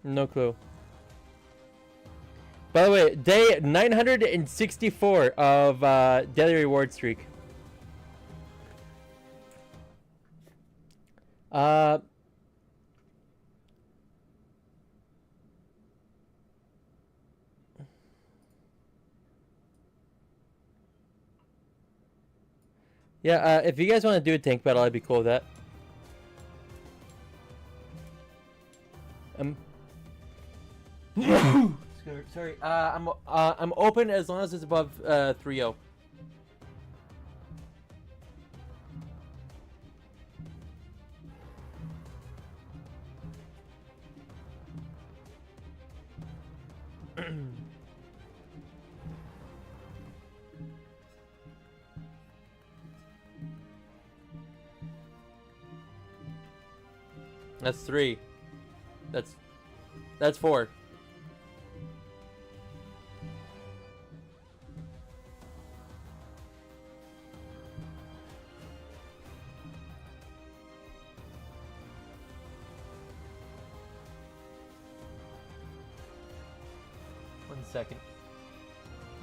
No clue. By the way, day 964 of daily reward streak. Yeah, if you guys want to do a tank battle, I'd be cool with that. Sorry. I'm open as long as it's above 3-0. That's 3. That's 4. Second.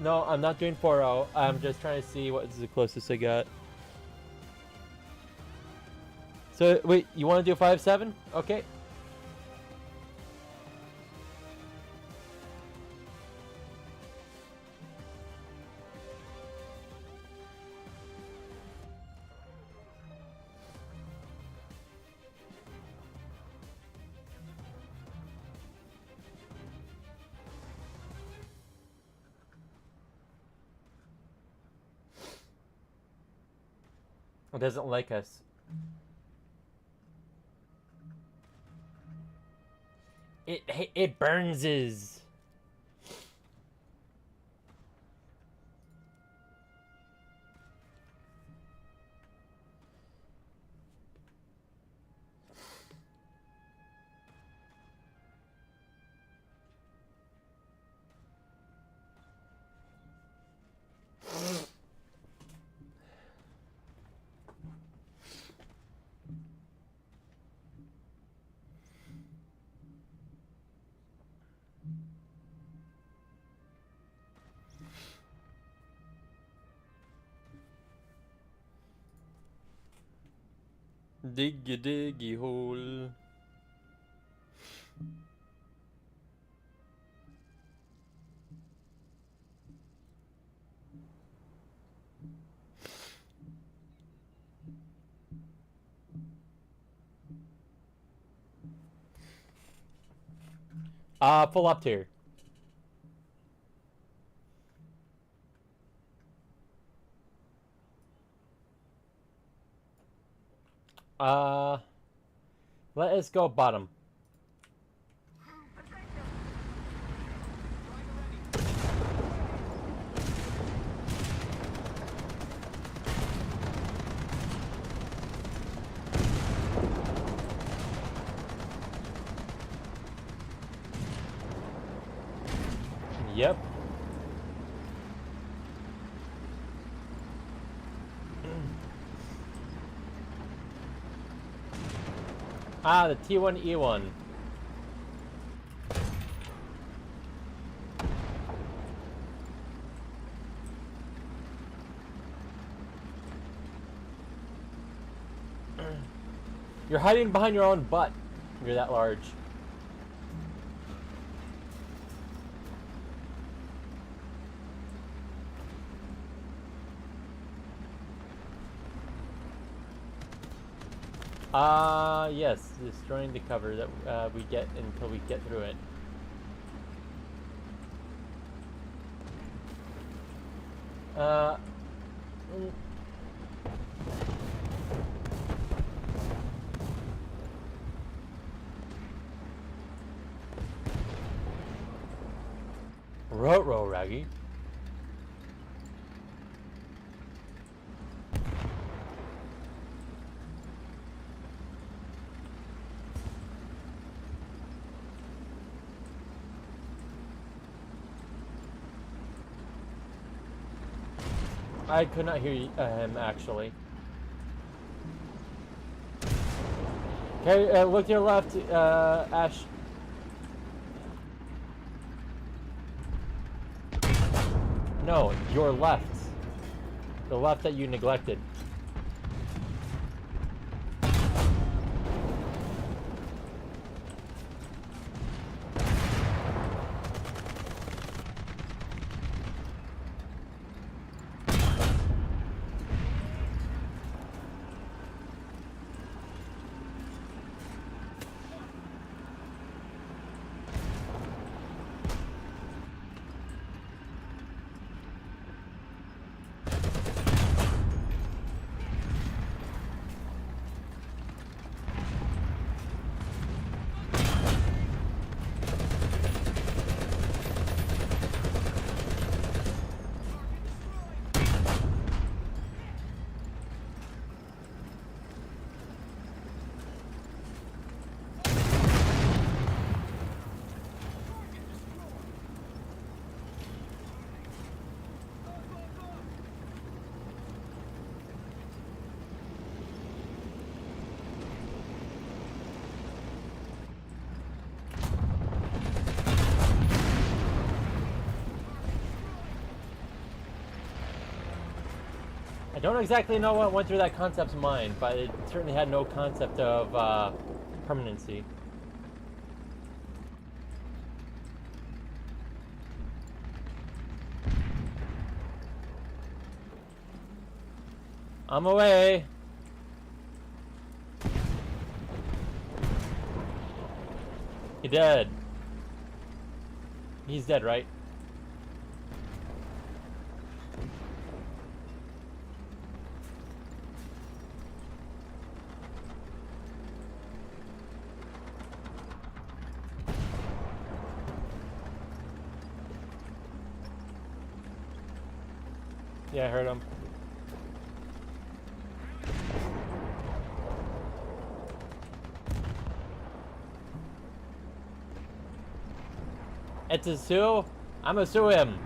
No, I'm not doing 4-0. I'm just trying to see what's the closest I got. So, wait, you want to do 5-7? Okay. It doesn't like us. It burnses. Diggy diggy hole. Full up tier. Let us go bottom. Yep. The T1E1. You're hiding behind your own butt. You're that large. Yes, destroying the cover that we get until we get through it. Row, Raggy. I could not hear him, actually. Okay, look to your left, Ash. No, your left. The left that you neglected. I don't exactly know what went through that concept's mind, but it certainly had no concept of permanency. I'm away. He dead. He's dead, right? Yeah, I heard him. It's a sue? I'ma sue him.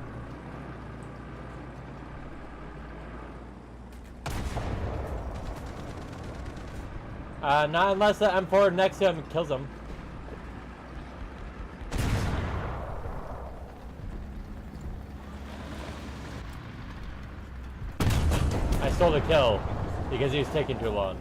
Not unless the M4 next to him kills him. I stole the kill because he was taking too long.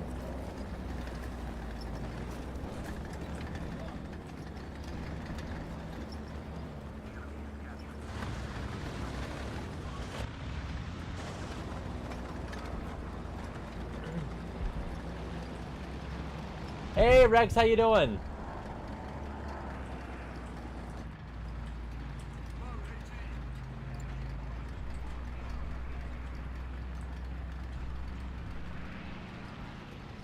Hey Rex, how you doing?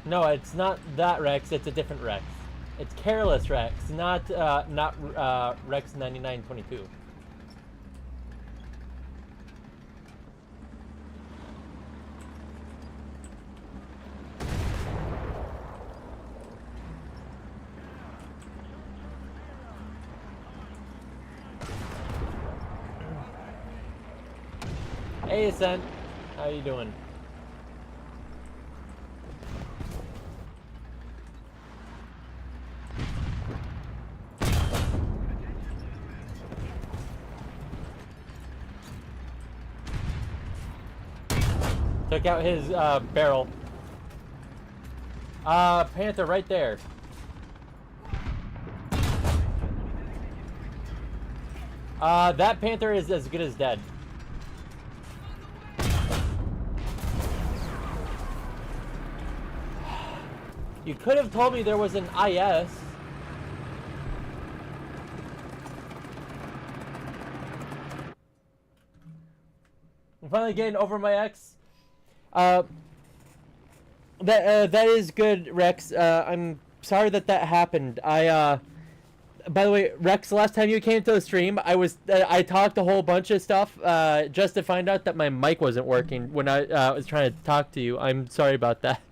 No, it's not that Rex. It's a different Rex. It's Careless Rex, not Rex 9922. Hey, Ascent. How you doing? Took out his barrel. Panther right there. That Panther is as good as dead. You could have told me there was an IS. I'm finally getting over my ex. That is good, Rex. I'm sorry that happened. By the way, Rex, last time you came to the stream, I talked a whole bunch of stuff just to find out that my mic wasn't working when I was trying to talk to you. I'm sorry about that.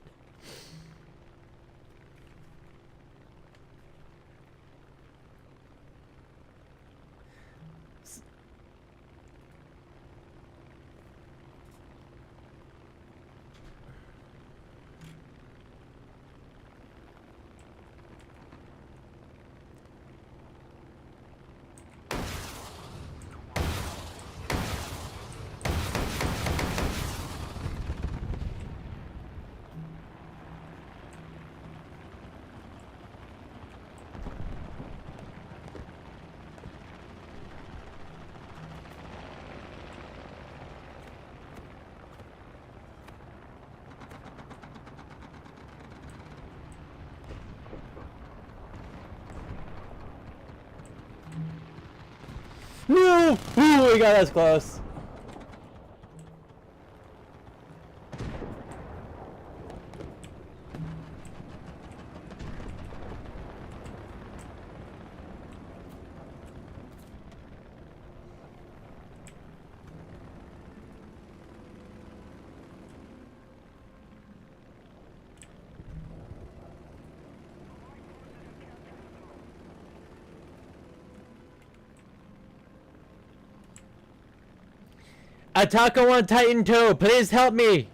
Ooh, we got us close. A taco on Titan 2, please help me.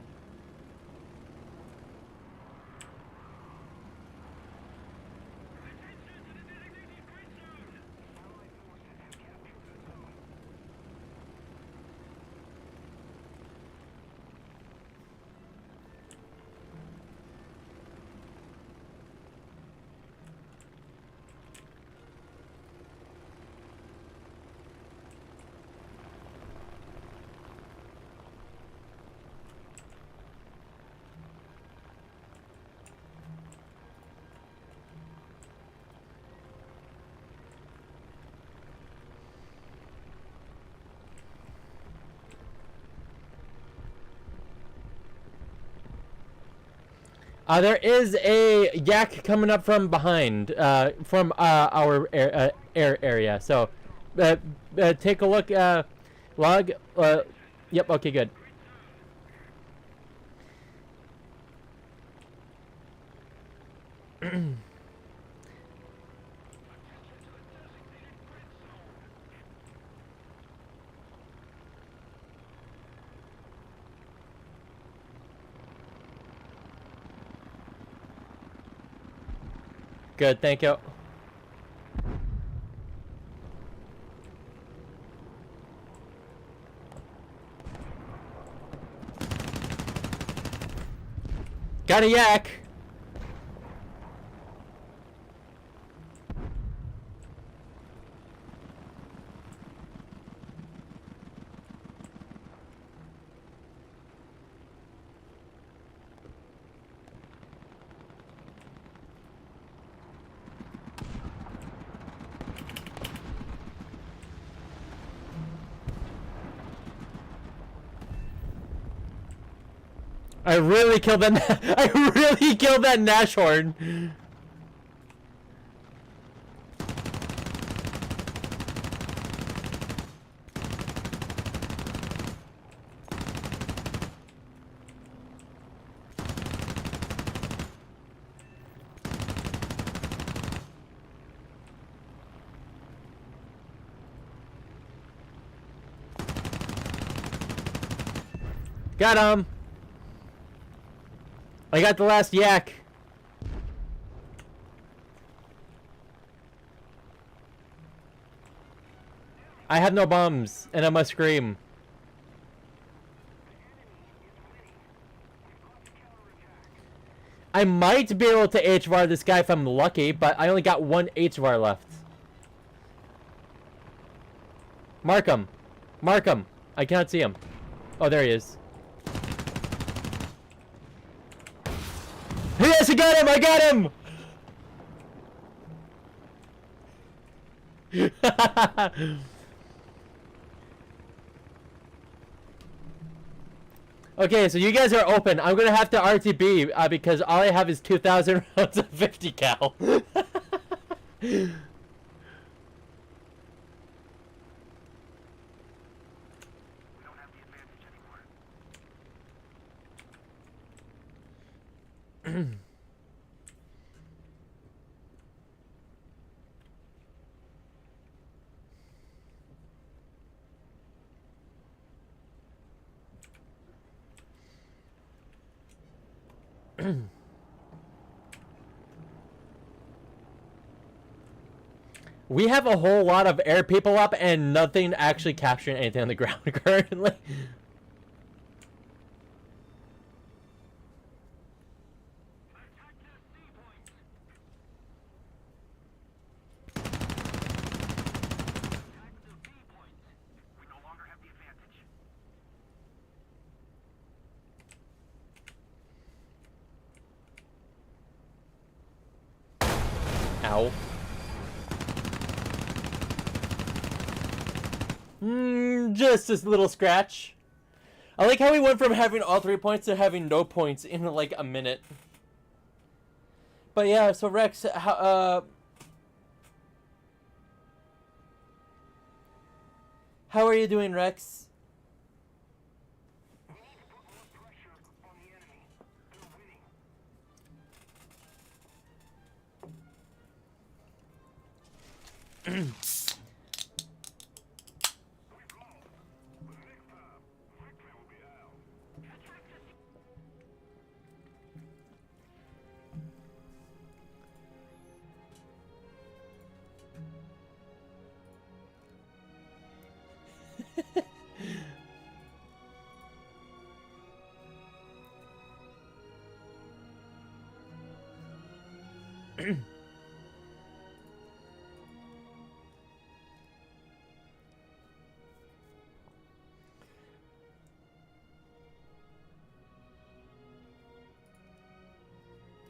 There is a yak coming up from behind, from our area. So, take a look. Log. Yep. Okay. Good. Good. Thank you. Got a yak. I really killed that. I really killed that Nashorn. Got him. I got the last yak. I have no bombs, and I must scream. I might be able to HVAR this guy if I'm lucky, but I only got one HVAR left. Mark him. Mark him. I can't see him. Oh, there he is. Yes, I got him! I got him! Okay, so you guys are open. I'm gonna have to RTB because all I have is 2,000 rounds of 50 cal. We have a whole lot of air people up and nothing actually capturing anything on the ground currently. Ow. Just this little scratch. I like how we went from having all 3 points to having no points in like a minute. But yeah, so Rex, how are you doing, Rex?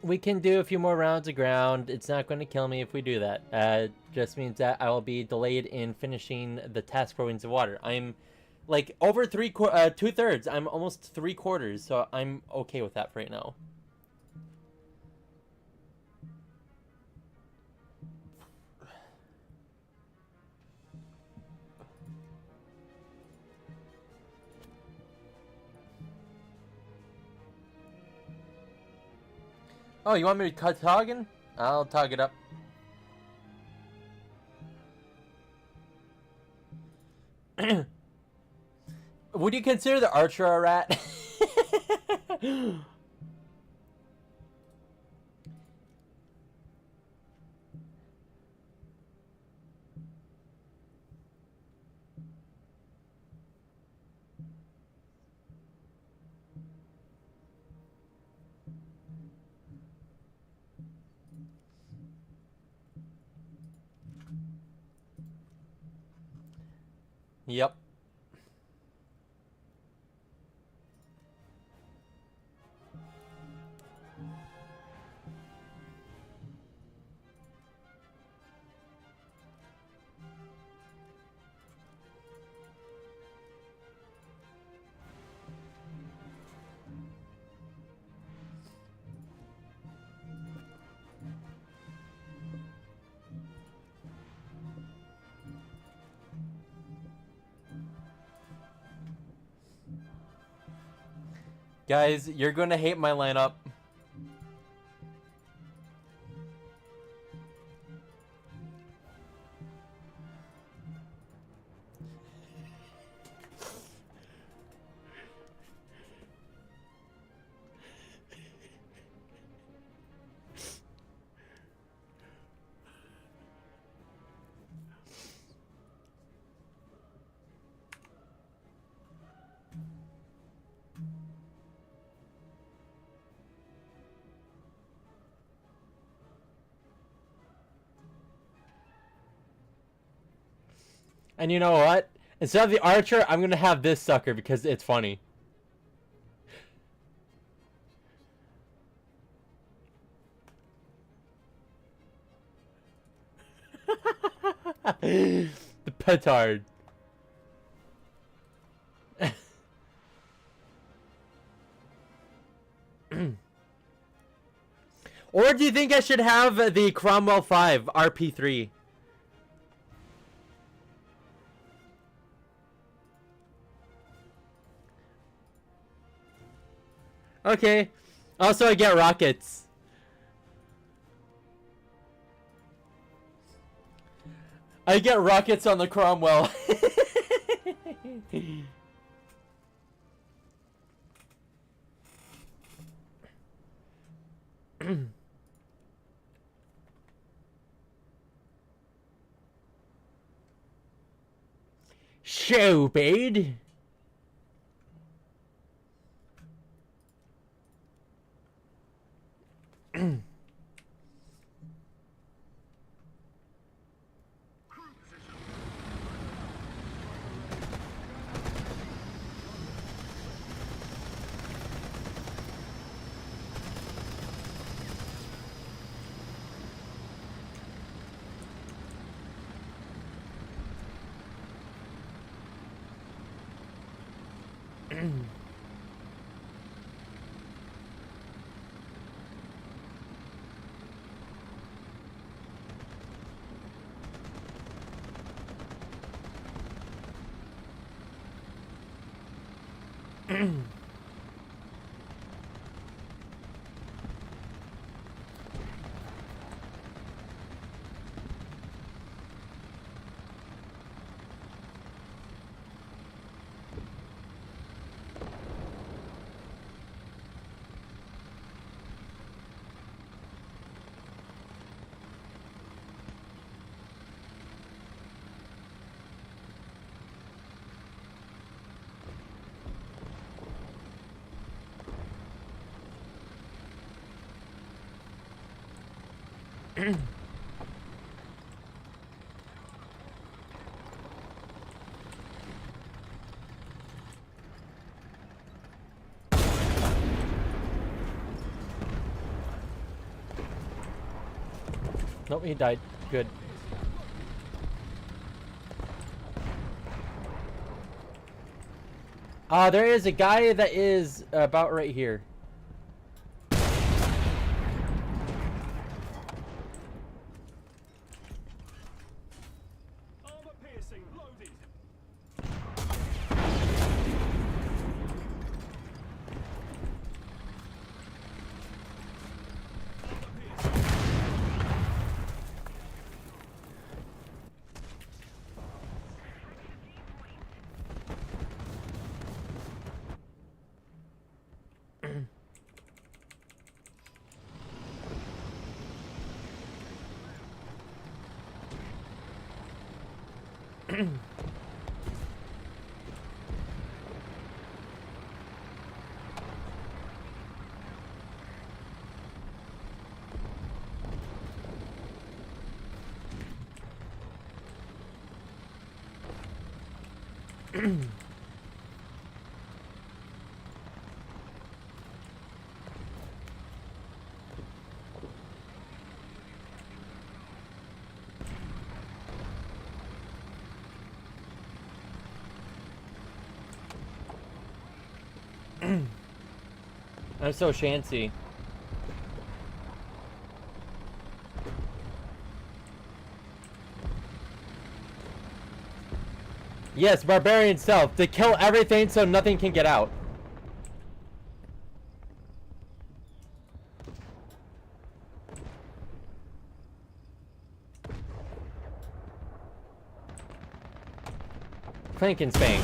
We can do a few more rounds of ground. It's not going to kill me if we do that. Just means that I will be delayed in finishing the task for Winds of Water. I'm like over 2/3. I'm almost 3/4, so I'm okay with that for right now. Oh, you want me to cut togging? I'll tog it up. Would you consider the archer a rat? Yep. Guys, you're gonna hate my lineup. And you know what? Instead of the archer, I'm gonna have this sucker because it's funny. The petard. Or do you think I should have the Cromwell 5 RP3? Okay. Also, I get rockets. I get rockets on the Cromwell. Stupid. Nope, he died. Good. There is a guy that is about right here. I'm so shanty. Yes, barbarian self, to kill everything so nothing can get out. Clank and spank.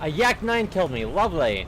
A Yak 9 killed me. Lovely.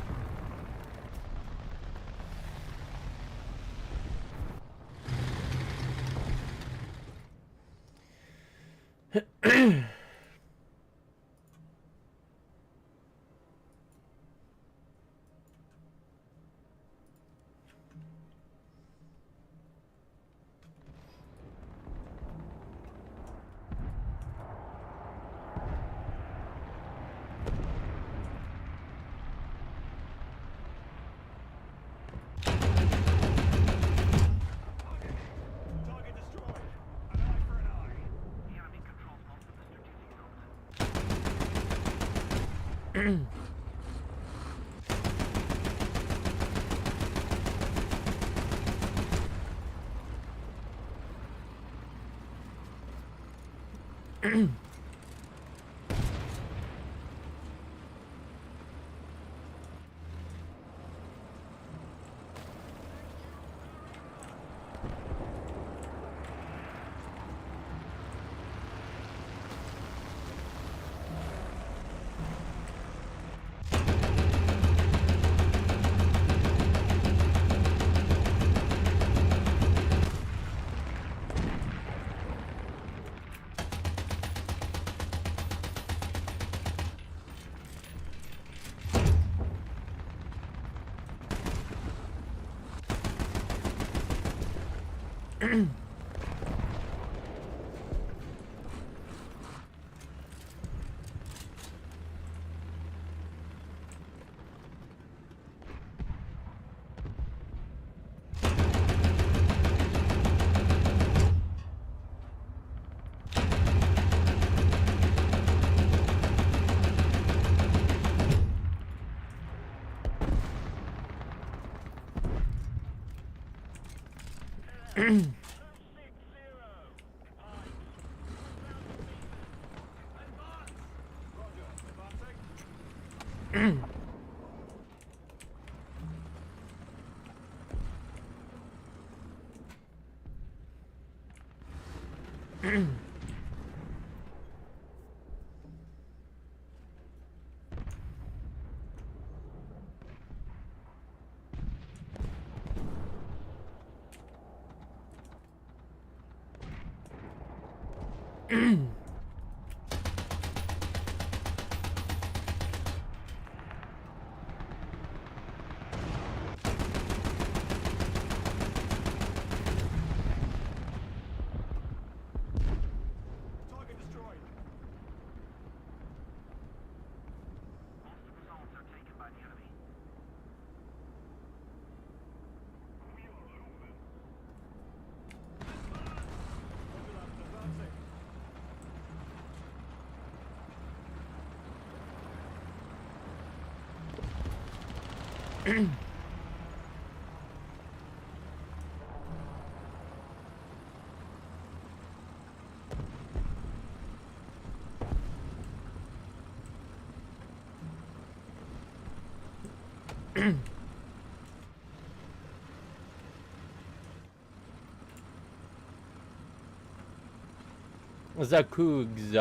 Zakugs.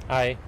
Hi.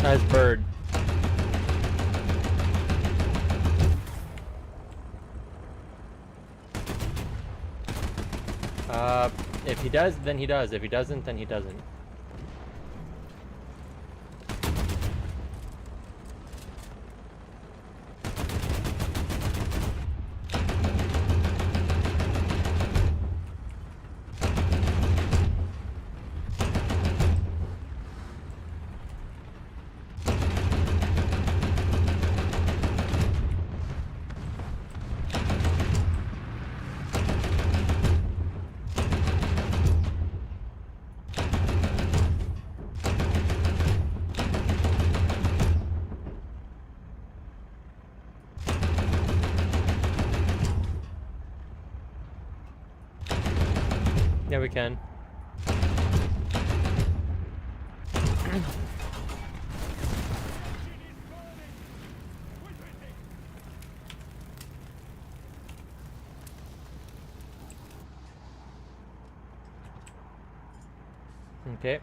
Nice bird. If he does, then he does. If he doesn't, then he doesn't. Yeah, we can. Okay.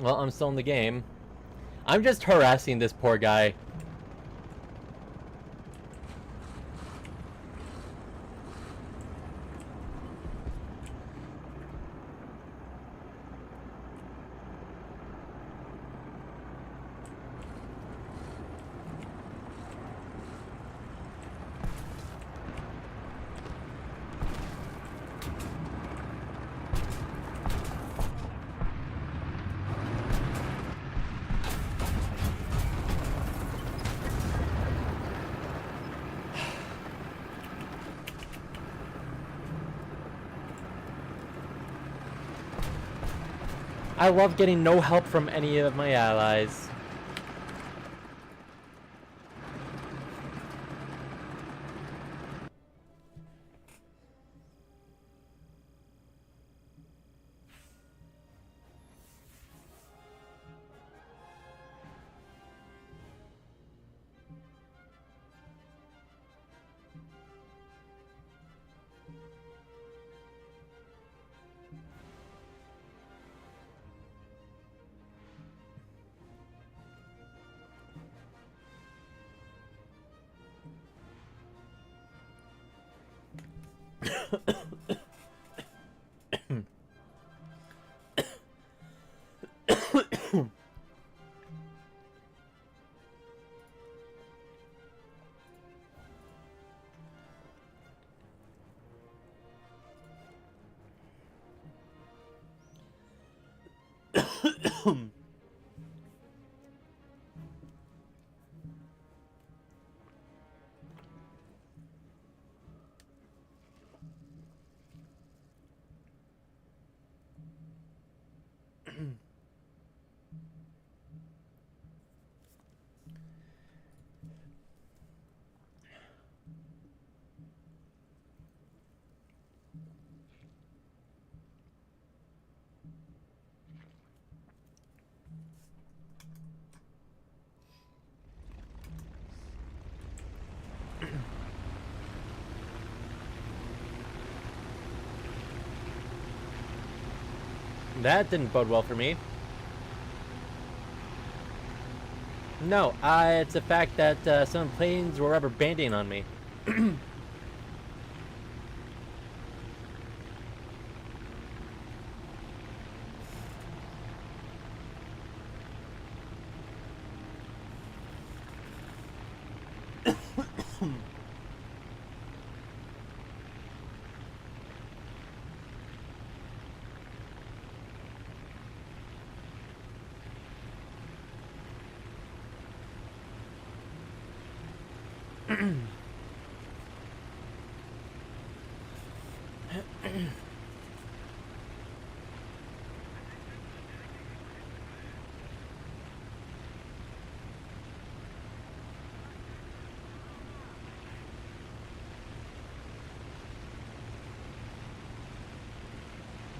Well, I'm still in the game. I'm just harassing this poor guy. I love getting no help from any of my allies. That didn't bode well for me. No, it's a fact that some planes were rubber banding on me.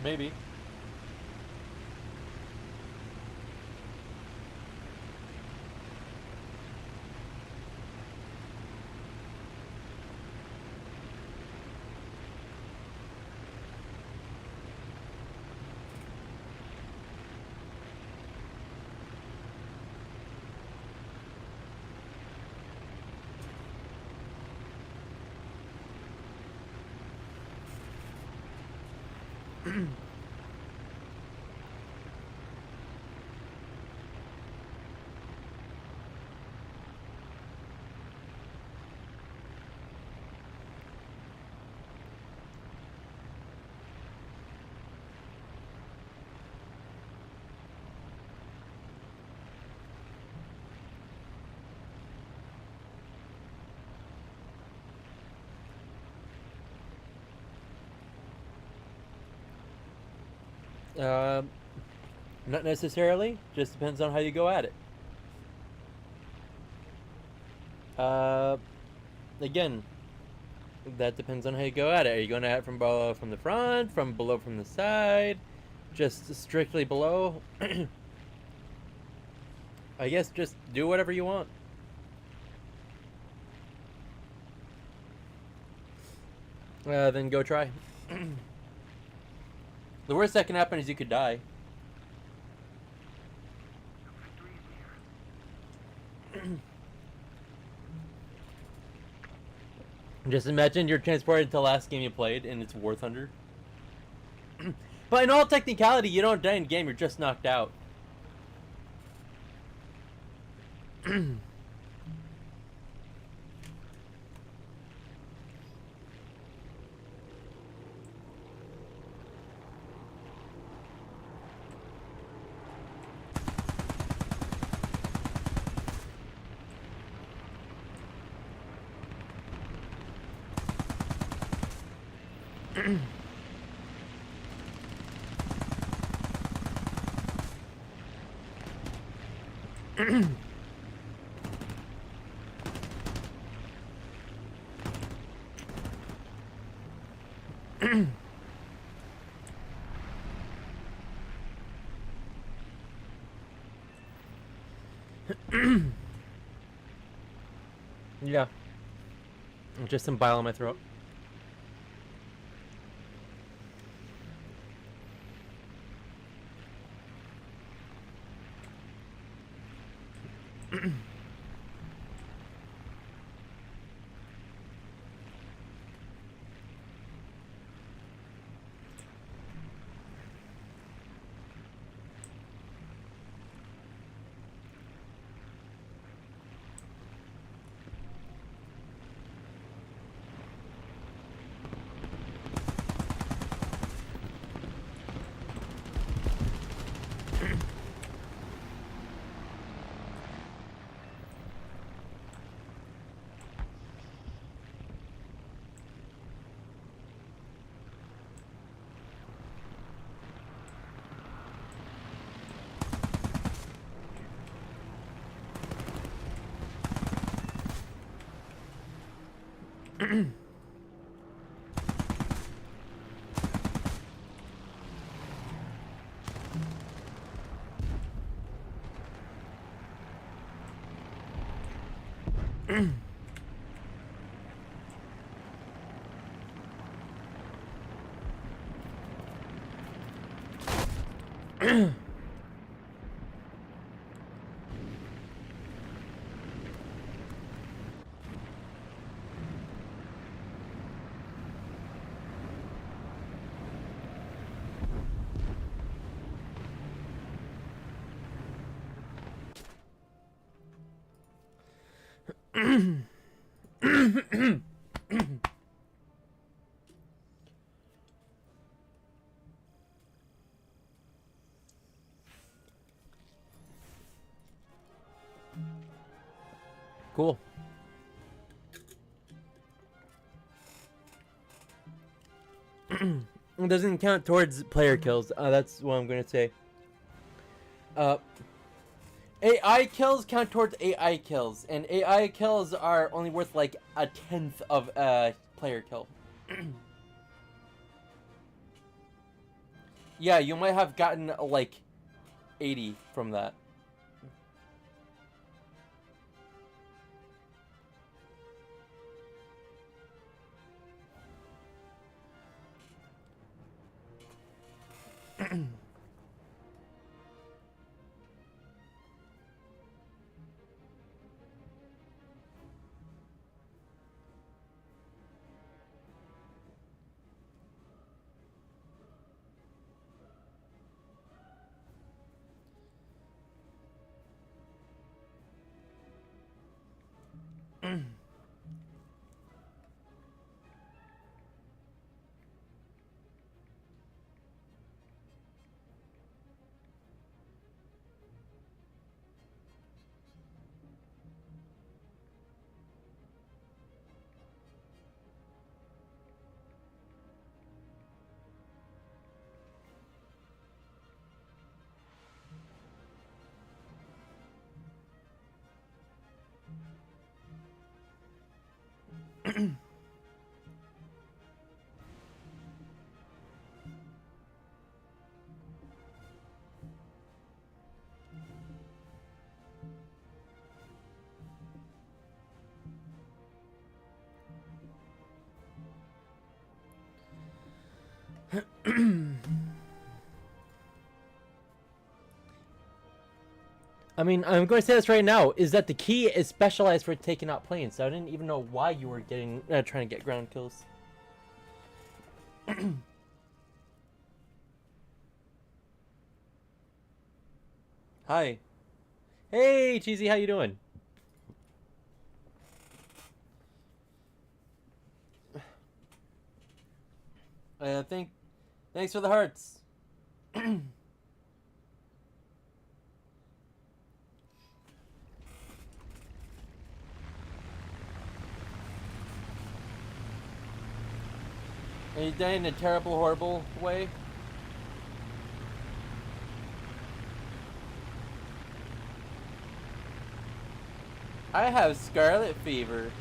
Maybe. Uh, Not necessarily. Just depends on how you go at it. Uh, Again, that depends on how you go at it. Are you going at it from below, from the front, from below, from the side, just strictly below? I guess just do whatever you want. Then go try. The worst that can happen is you could die. Just imagine you're transported to the last game you played and it's War Thunder. But in all technicality, you don't die in game, you're just knocked out. Yeah. Just some bile in my throat. Cool. It doesn't count towards player kills. That's what I'm gonna say. AI kills count towards AI kills, and AI kills are only worth like a tenth of a player kill. Yeah, you might have gotten like 80 from that. I mean, I'm going to say this right now, is that the key is specialized for taking out planes, so I didn't even know why you were getting trying to get ground kills. Hi. Hey, Cheesy, how you doing? Thanks for the hearts. Are you dying in a terrible, horrible way? I have scarlet fever.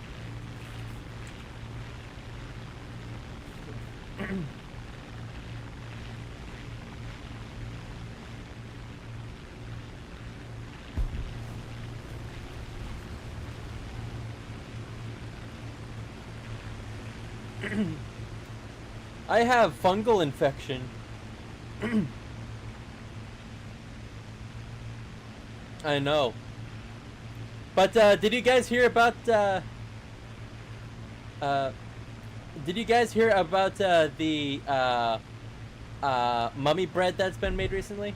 I have fungal infection. I know. But did you guys hear about uh, did you guys hear about the mummy bread that's been made recently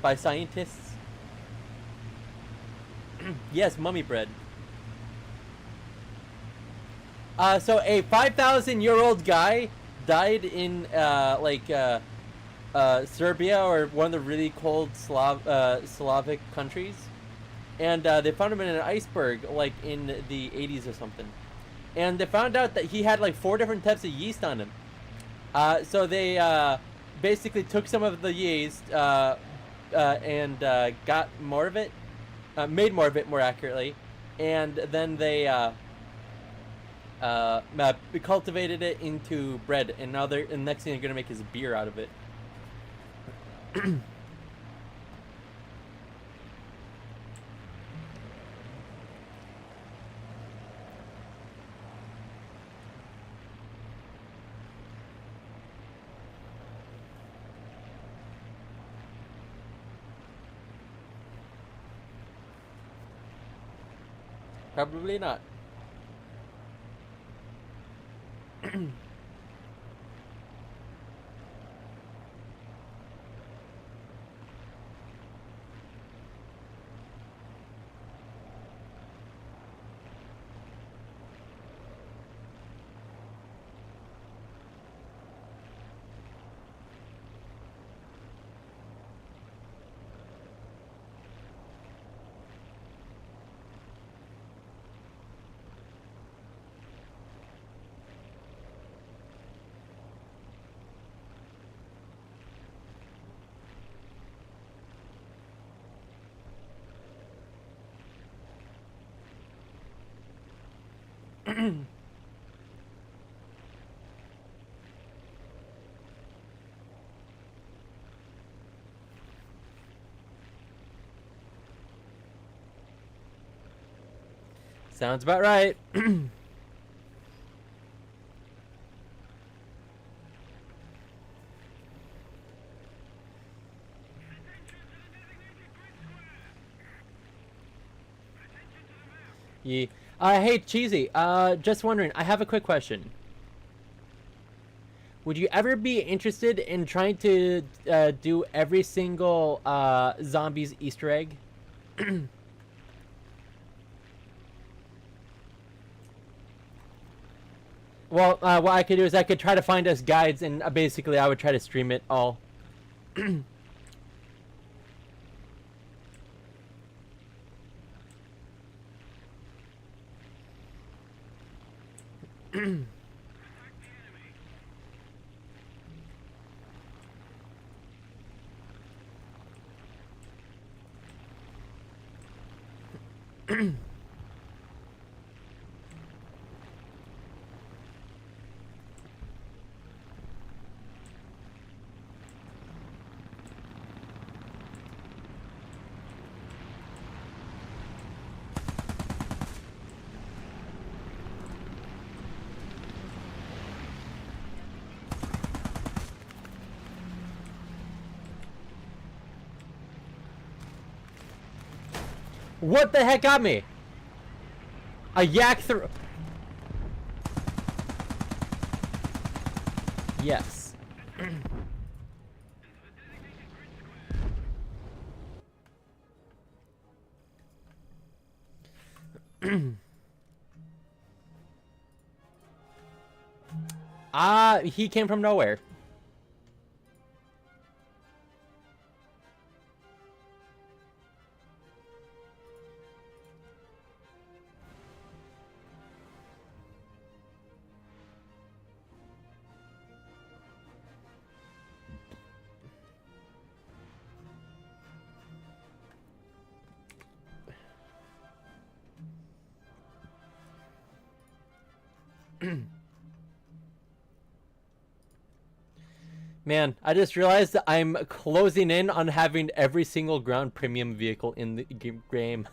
by scientists? Yes, mummy bread. So a 5,000-year-old guy died in Serbia, or one of the really cold Slavic countries, and they found him in an iceberg like in the 80s or something. And they found out that he had like 4 different types of yeast on him. So they basically took some of the yeast and got more of it, made more of it more accurately, and then they cultivated it into bread. And now they're, and next thing they're gonna make is beer out of it. Probably not. Sounds about right. Yeah. Hey, Cheesy. Just wondering. I have a quick question. Would you ever be interested in trying to do every single zombies Easter egg? Well, what I could do is I could try to find us guides, and basically I would try to stream it all. What the heck got me? A yak through. Yes. He came from nowhere. Man, I just realized that I'm closing in on having every single ground premium vehicle in the game.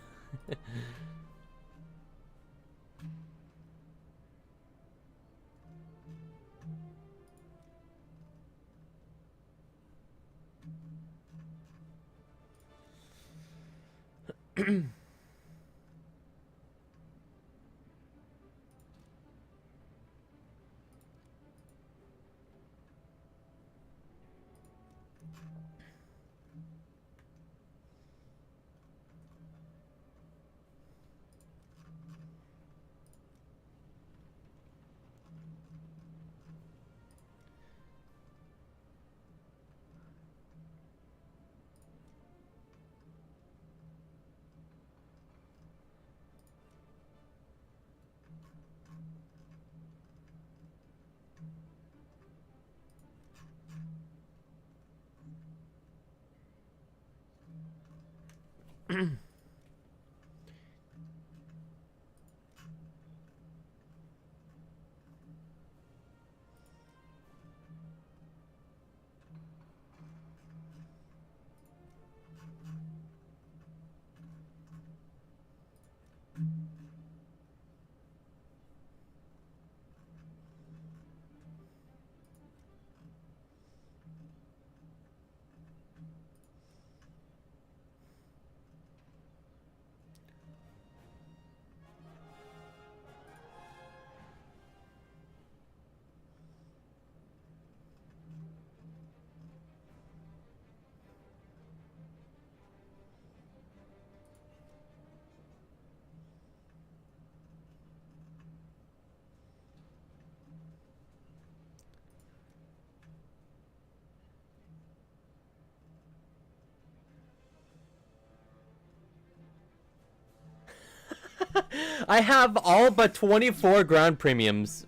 I have all but 24 ground premiums.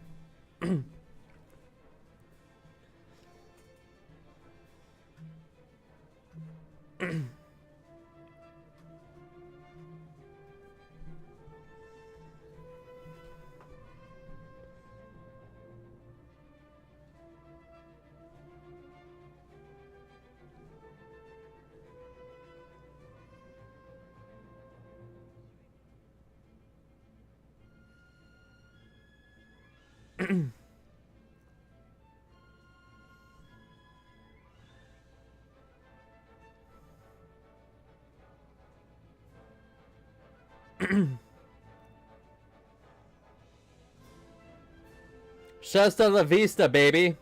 Hasta la vista, baby.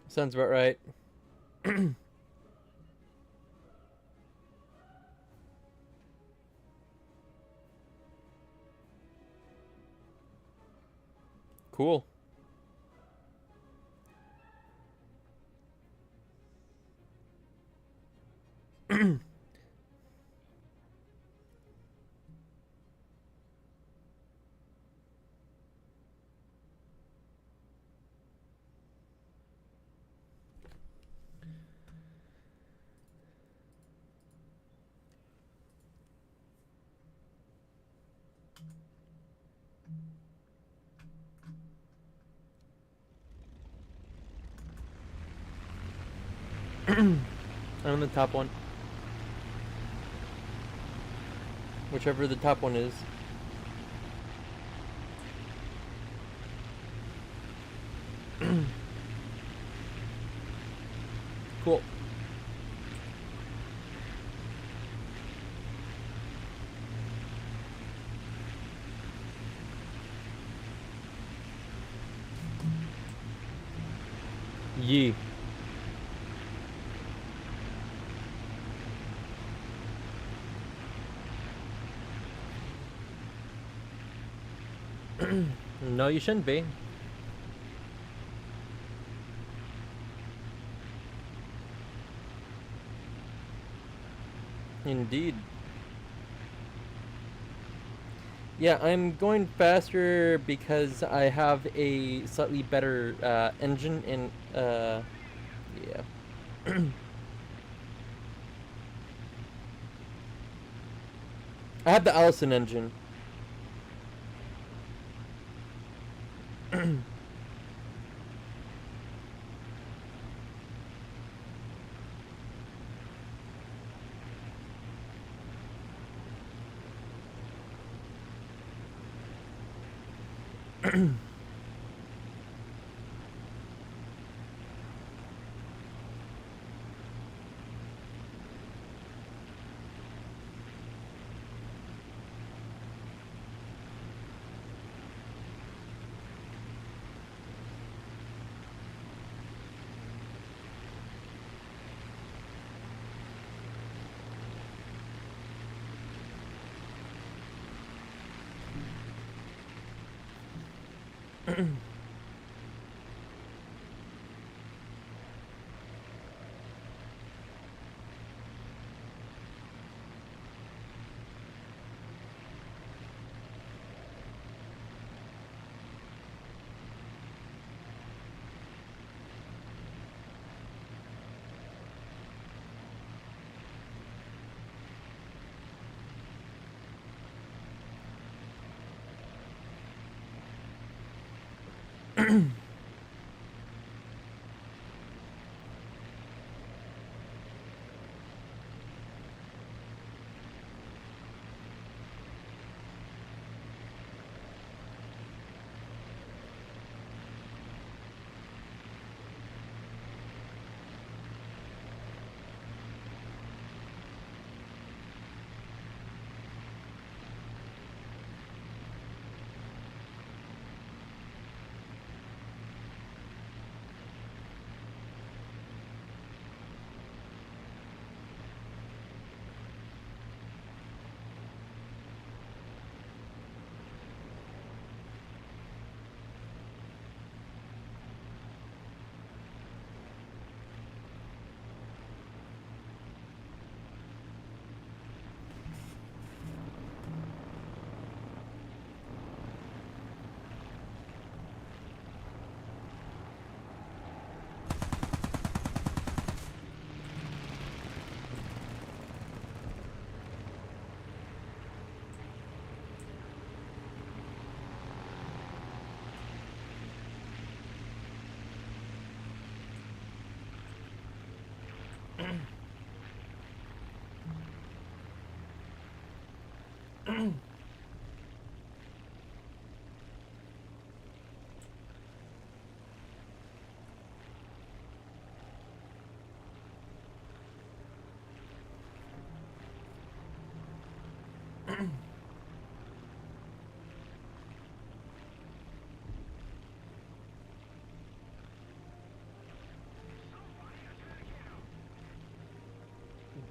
Sounds about right. Cool. I'm on the top one. Whichever the top one is. Cool. Yee. No, you shouldn't be. Indeed. Yeah, I'm going faster because I have a slightly better engine and yeah. I have the Allison engine.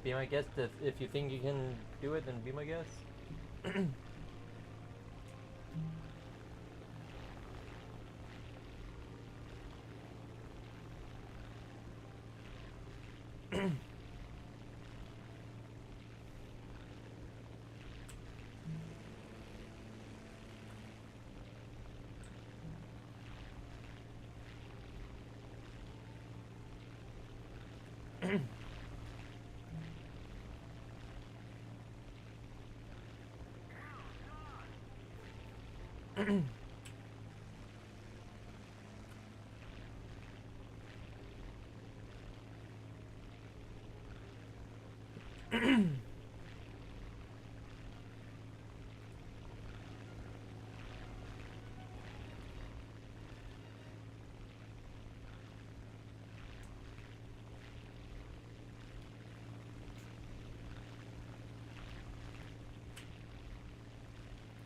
Be my guest. If you think you can do it, then be my guest.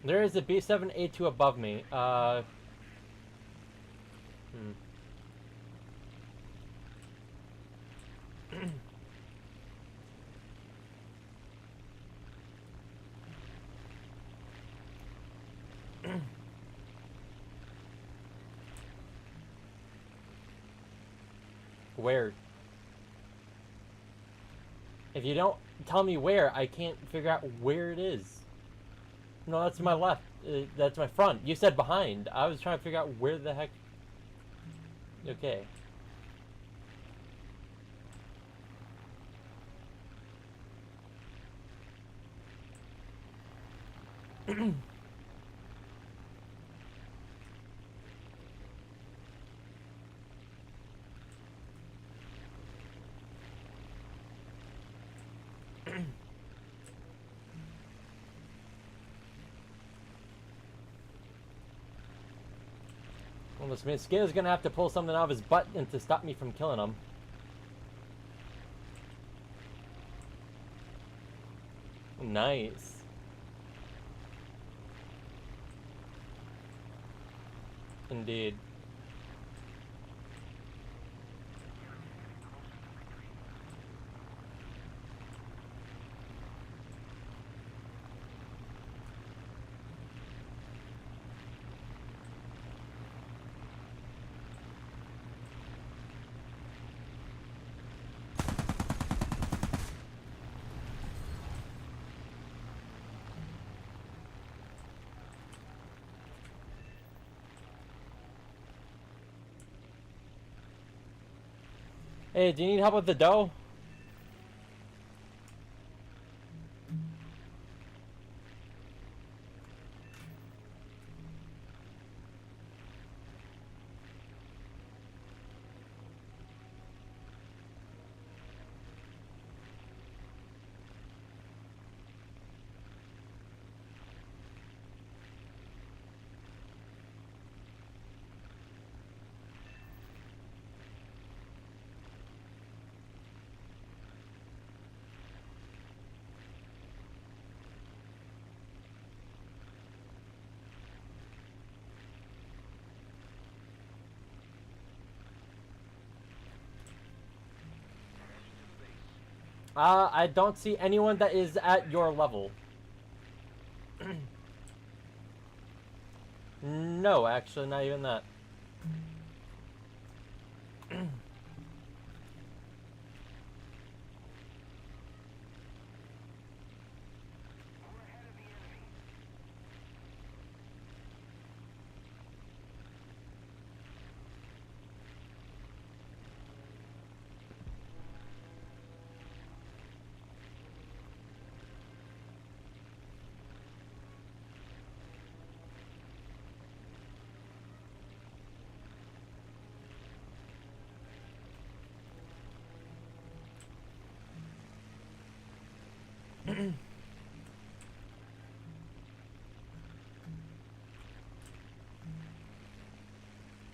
There is a B7A2 above me. Where? If you don't tell me where, I can't figure out where it is. No, that's my left. That's my front. You said behind. I was trying to figure out where the heck. Okay. Well, this means Skinner's gonna have to pull something out of his butt and to stop me from killing him. Nice. Indeed. Hey, do you need help with the dough? I don't see anyone that is at your level. No, actually, not even that.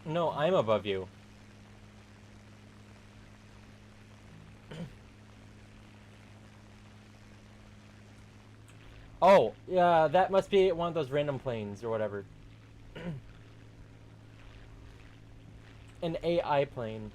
No, I'm above you. Oh, yeah, that must be one of those random planes or whatever. An AI plane.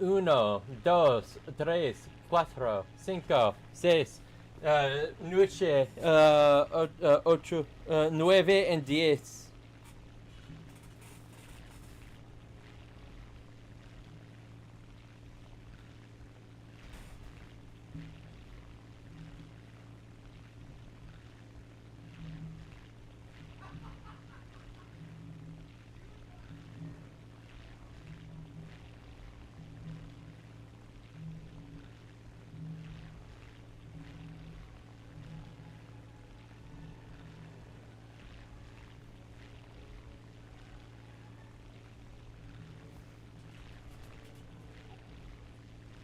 Uno, dos, tres, cuatro, cinco, seis, nueve, ocho, nueve and 10.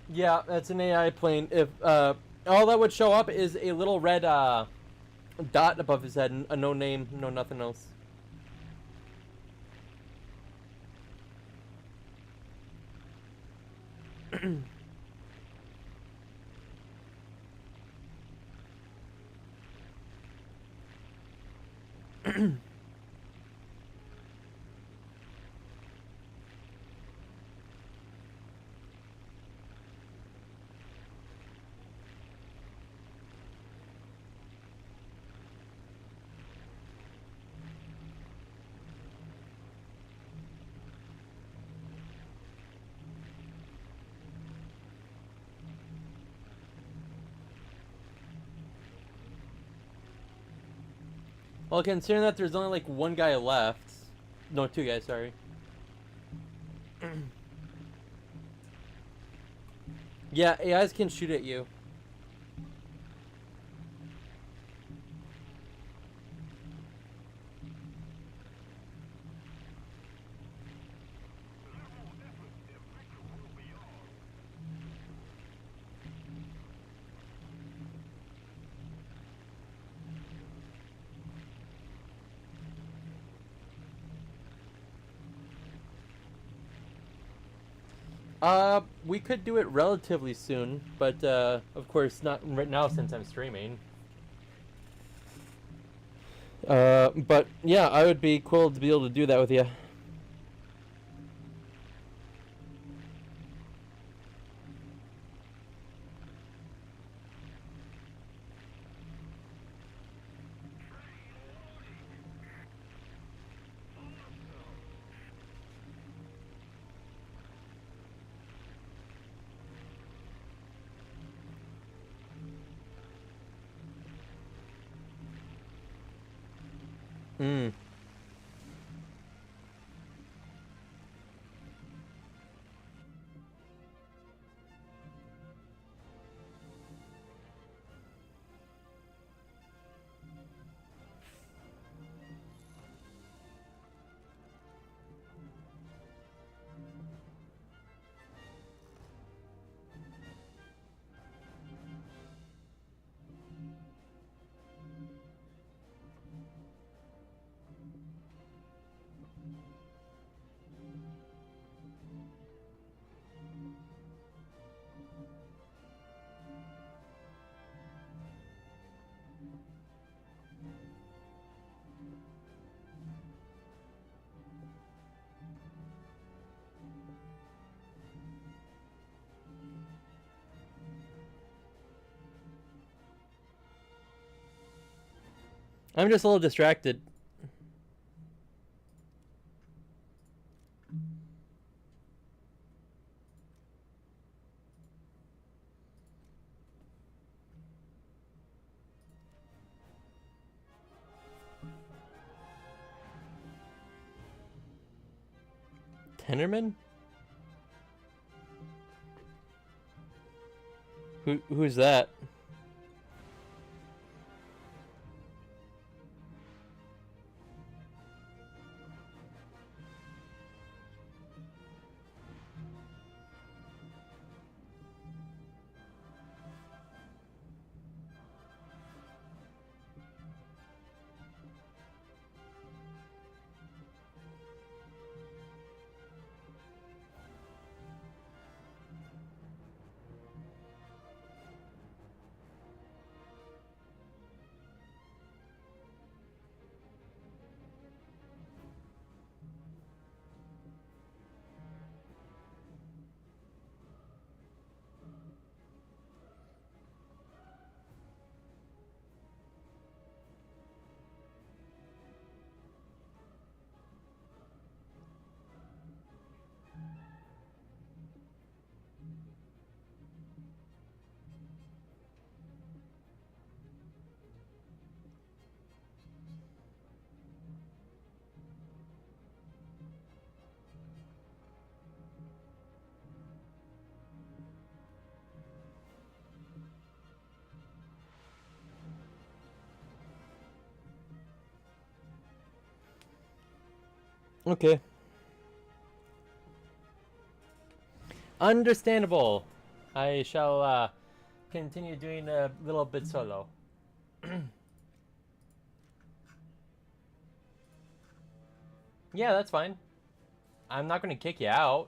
Yeah, that's an AI plane. If all that would show up is a little red dot above his head, no name, no nothing else. Well, considering that there's only like one guy left, no, two guys, sorry. Yeah, AIs can shoot at you. We could do it relatively soon, but of course not right now since I'm streaming. But yeah, I would be cool to be able to do that with you. Hmm. I'm just a little distracted. Tenderman? Who's that? Okay. Understandable. I shall continue doing a little bit solo. Yeah, that's fine. I'm not gonna kick you out.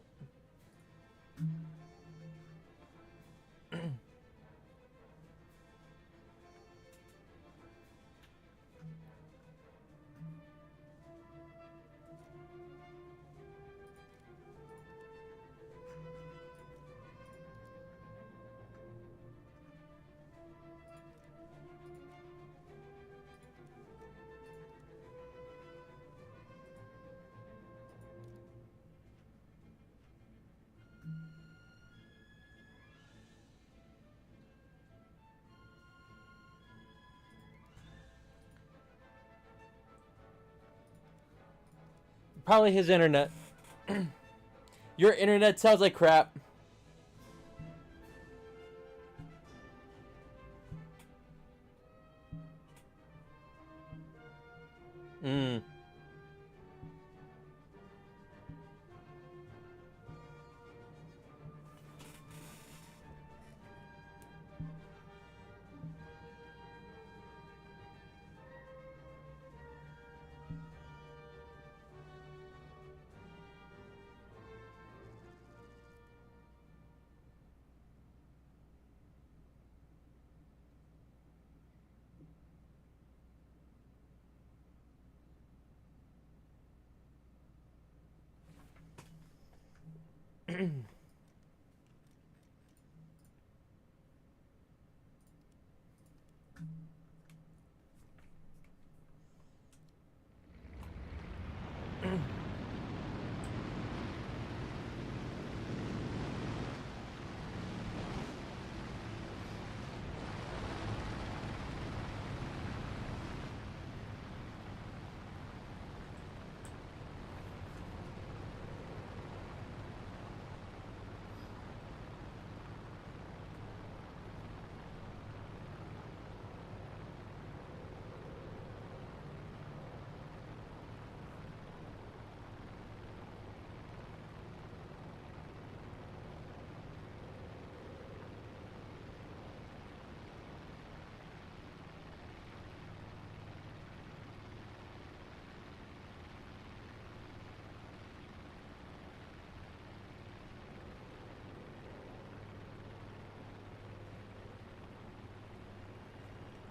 Probably his internet. Your internet sounds like crap. Mm.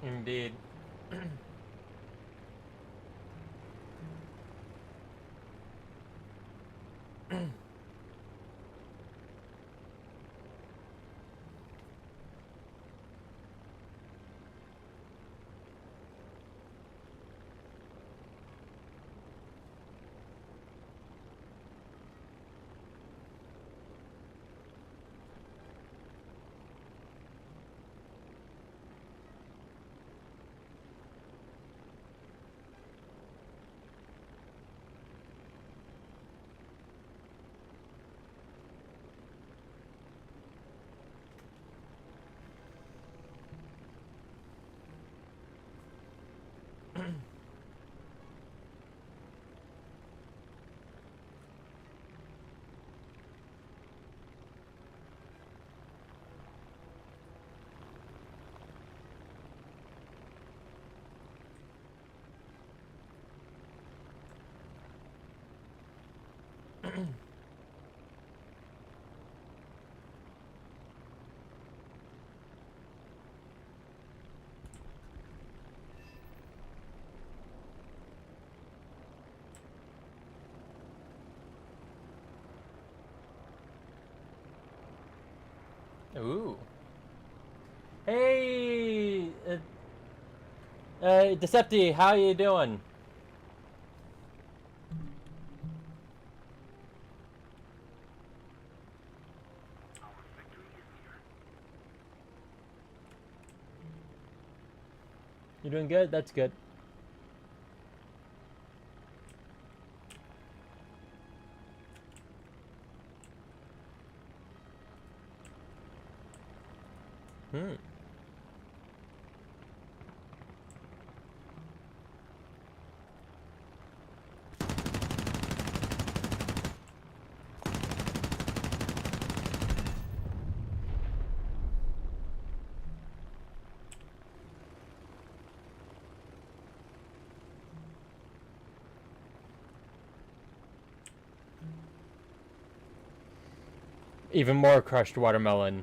Indeed. Ooh. Hey, Decepti, how you doing? You doing good? That's good. Hmm. Even more crushed watermelon.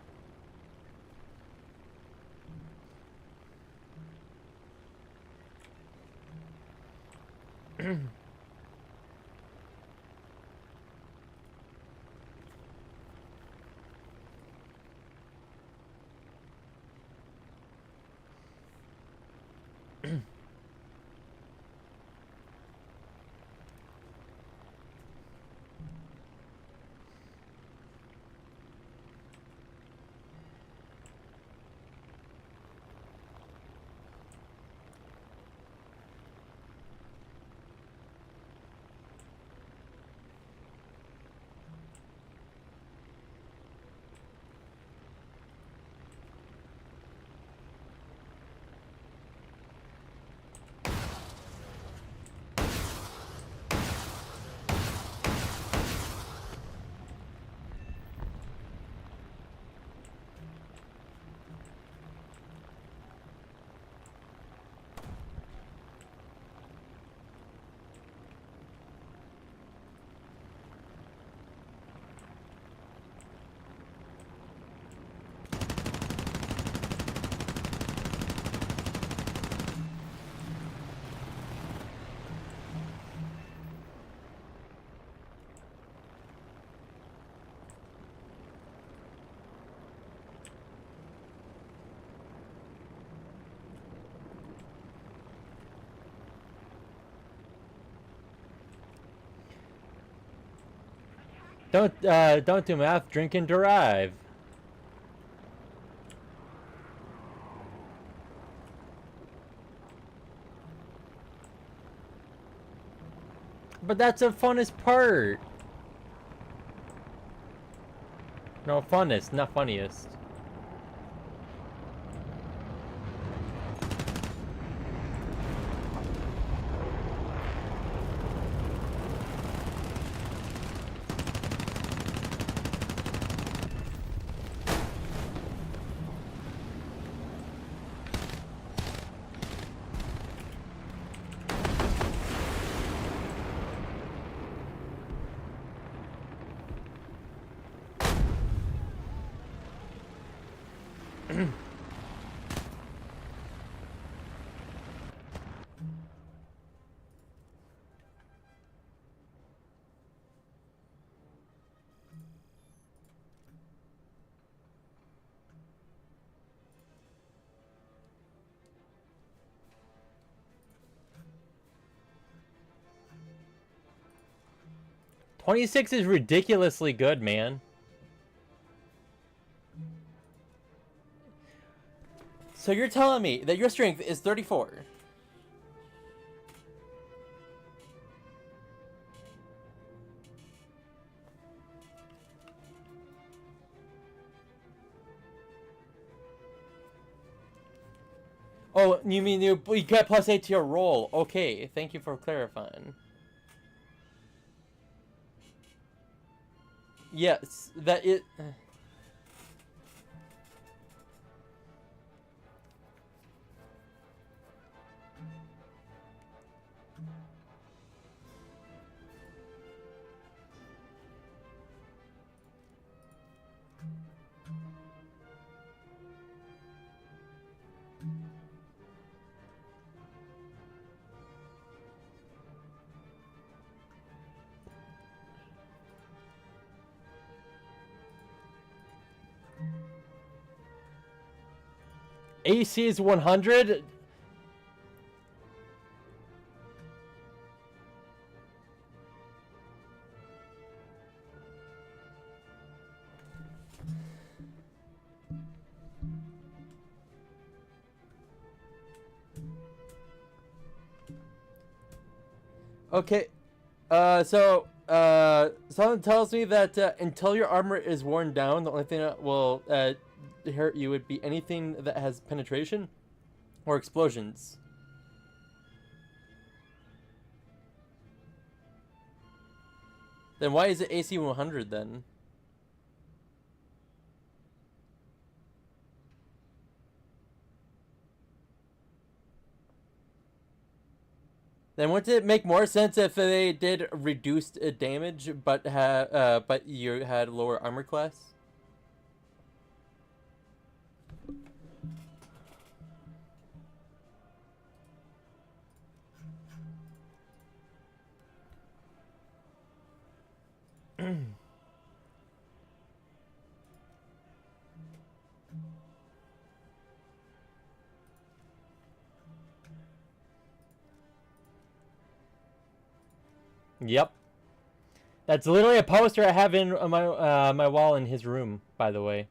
Don't do math, drink and derive. But that's the funnest part. No, funnest, not funniest. $26 is ridiculously good, man. So you're telling me that your strength is 34? Oh, you mean you get +8 to your roll? Okay, thank you for clarifying. Yes, that it. AC is 100. Okay, someone tells me that until your armor is worn down, the only thing that will hurt you would be anything that has penetration or explosions. Then why is it AC 100 then? Then wouldn't it make more sense if they did reduced damage, but you had lower armor class? Yep. That's literally a poster I have in my wall in his room, by the way.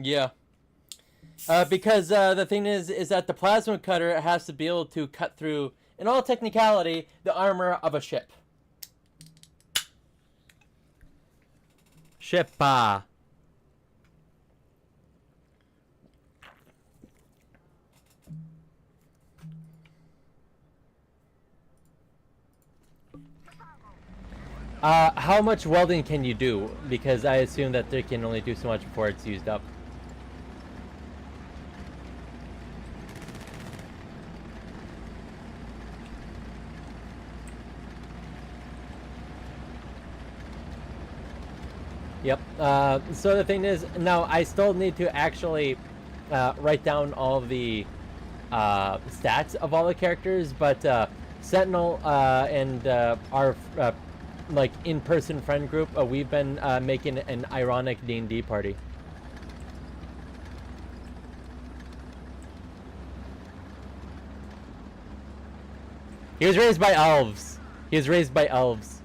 Yeah. Because the thing is that the plasma cutter has to be able to cut through, in all technicality, the armor of a ship. Ship. How much welding can you do? Because I assume that they can only do so much before it's used up. Yep. So the thing is, now I still need to actually write down all of the stats of all the characters, but Sentinel and our like in-person friend group, we've been making an ironic D&D party. He was raised by elves. He was raised by elves.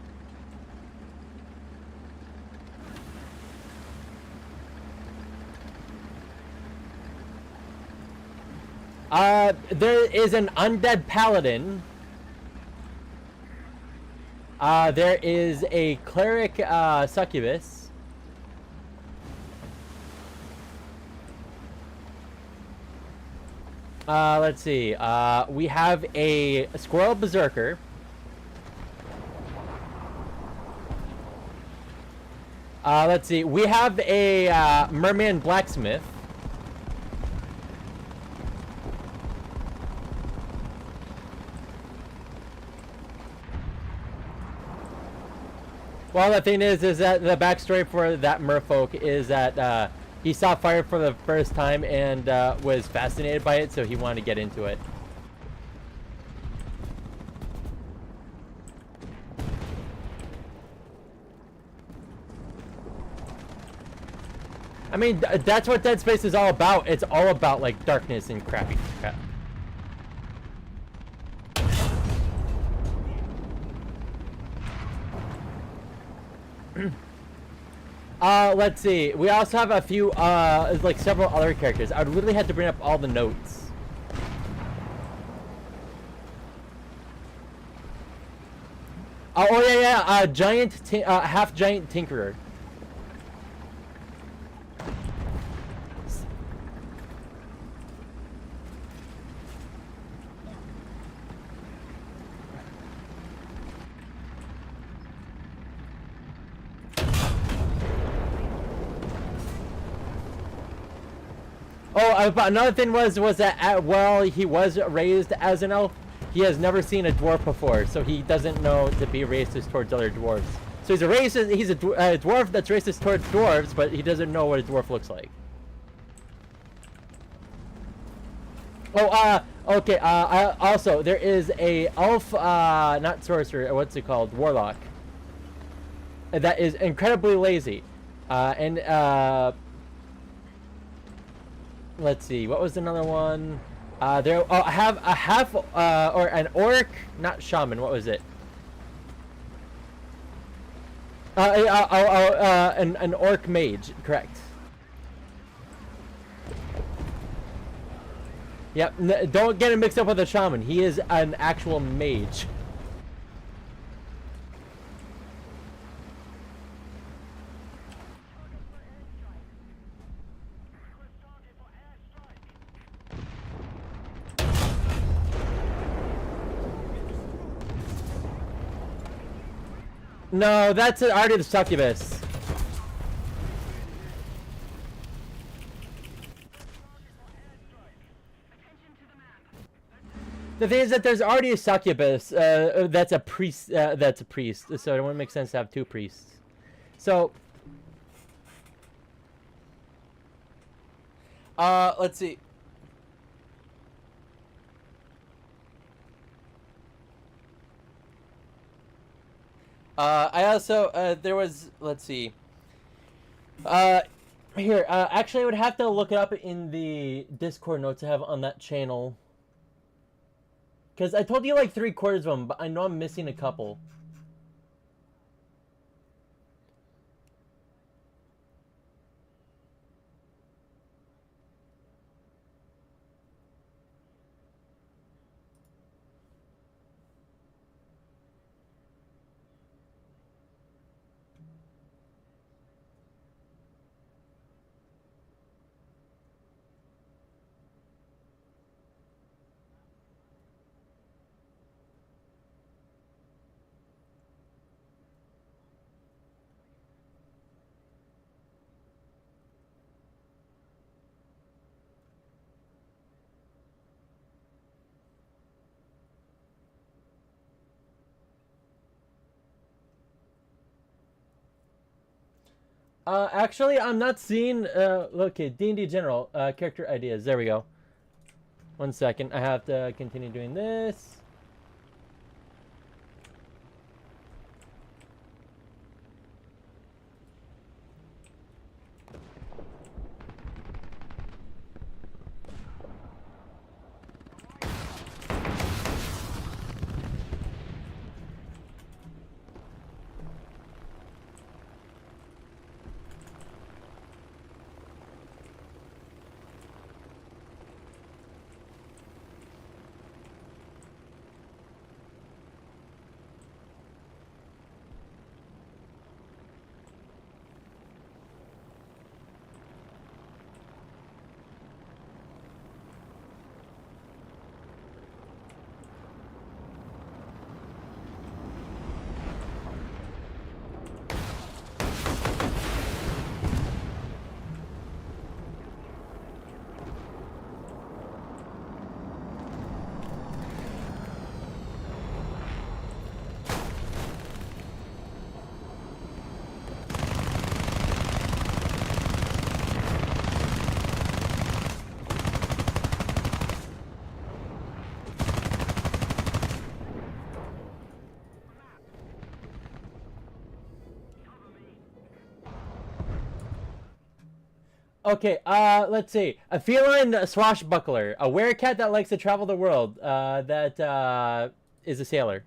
There is an undead paladin. There is a cleric succubus. Let's see. We have a squirrel berserker. Let's see. We have a merman blacksmith. Well, the thing is that the backstory for that merfolk is that he saw fire for the first time and was fascinated by it, so he wanted to get into it. I mean, that's what Dead Space is all about. It's all about, like, darkness and crappy crap. Let's see. We also have a few, like several other characters. I would really have to bring up all the notes. Oh yeah, giant, half giant tinkerer. Oh, but another thing was that while he was raised as an elf, he has never seen a dwarf before, so he doesn't know to be racist towards other dwarves. So he's a racist. He's a dwarf that's racist towards dwarves, but he doesn't know what a dwarf looks like. Oh, okay. Also, there is a elf, not sorcerer. What's it called? Warlock. That is incredibly lazy, and let's see. What was another one? There. Oh, I have a half, or an orc, not shaman. What was it? An orc mage. Correct. Yep. Don't get him mixed up with a shaman. He is an actual mage. No, that's already the succubus. The thing is that there's already a succubus. That's a priest. That's a priest. So it wouldn't make sense to have two priests. So, let's see. I also there was, let's see. Here. Actually, I would have to look it up in the Discord notes I have on that channel. Because I told you like 3/4 of them, but I know I'm missing a couple. Actually, I'm not seeing, okay, D&D General, character ideas. There we go. One second. I have to continue doing this. Okay, let's see. A feline swashbuckler. A werecat that likes to travel the world. That is a sailor.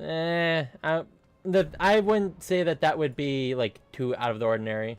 I wouldn't say that that would be, like, too out of the ordinary.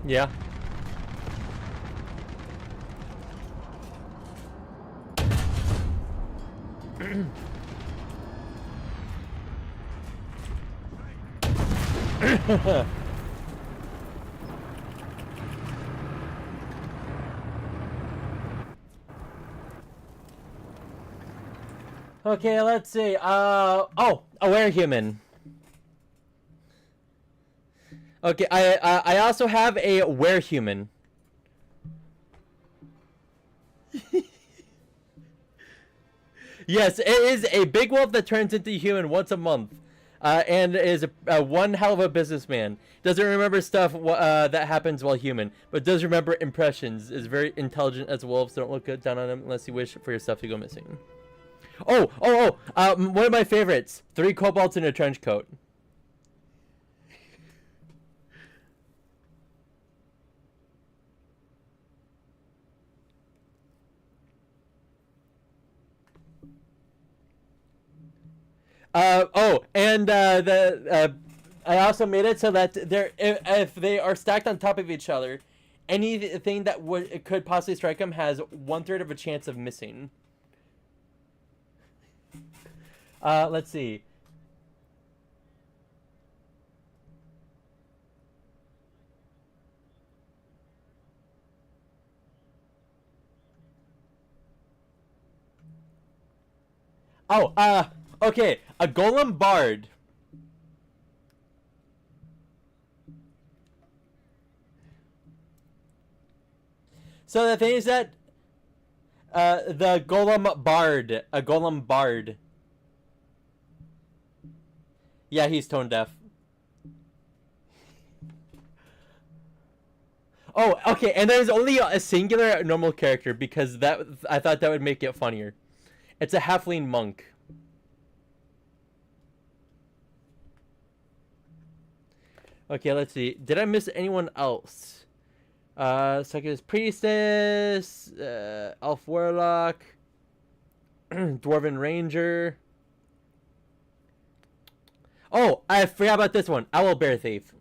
Yeah. Okay, let's see. Oh, aware human. Okay, I also have a were-human. Yes, it is a big wolf that turns into a human once a month, and is one hell of a businessman. Doesn't remember stuff that happens while human, but does remember impressions. Is very intelligent as wolves. Don't look down on him unless you wish for your stuff to go missing. One of my favorites: 3 kobolds in a trench coat. I also made it so that if they are stacked on top of each other, anything that could possibly strike them has 1/3 of a chance of missing. Let's see. Oh, okay, a golem bard. So the thing is that the golem bard, a golem bard. Yeah, he's tone deaf. Oh, okay, and there's only a singular normal character because that I thought that would make it funnier. It's a halfling monk. Okay, let's see. Did I miss anyone else? Second priestess, elf warlock, dwarven ranger. Oh, I forgot about this one. Owl bear thief.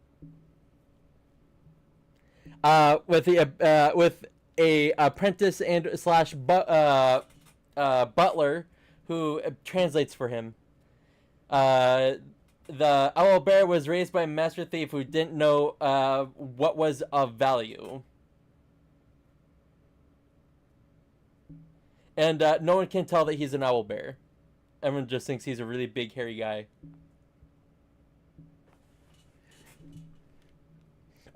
With a apprentice and slash butler who translates for him. The owl bear was raised by a master thief who didn't know what was of value. And no one can tell that he's an owl bear. Everyone just thinks he's a really big, hairy guy.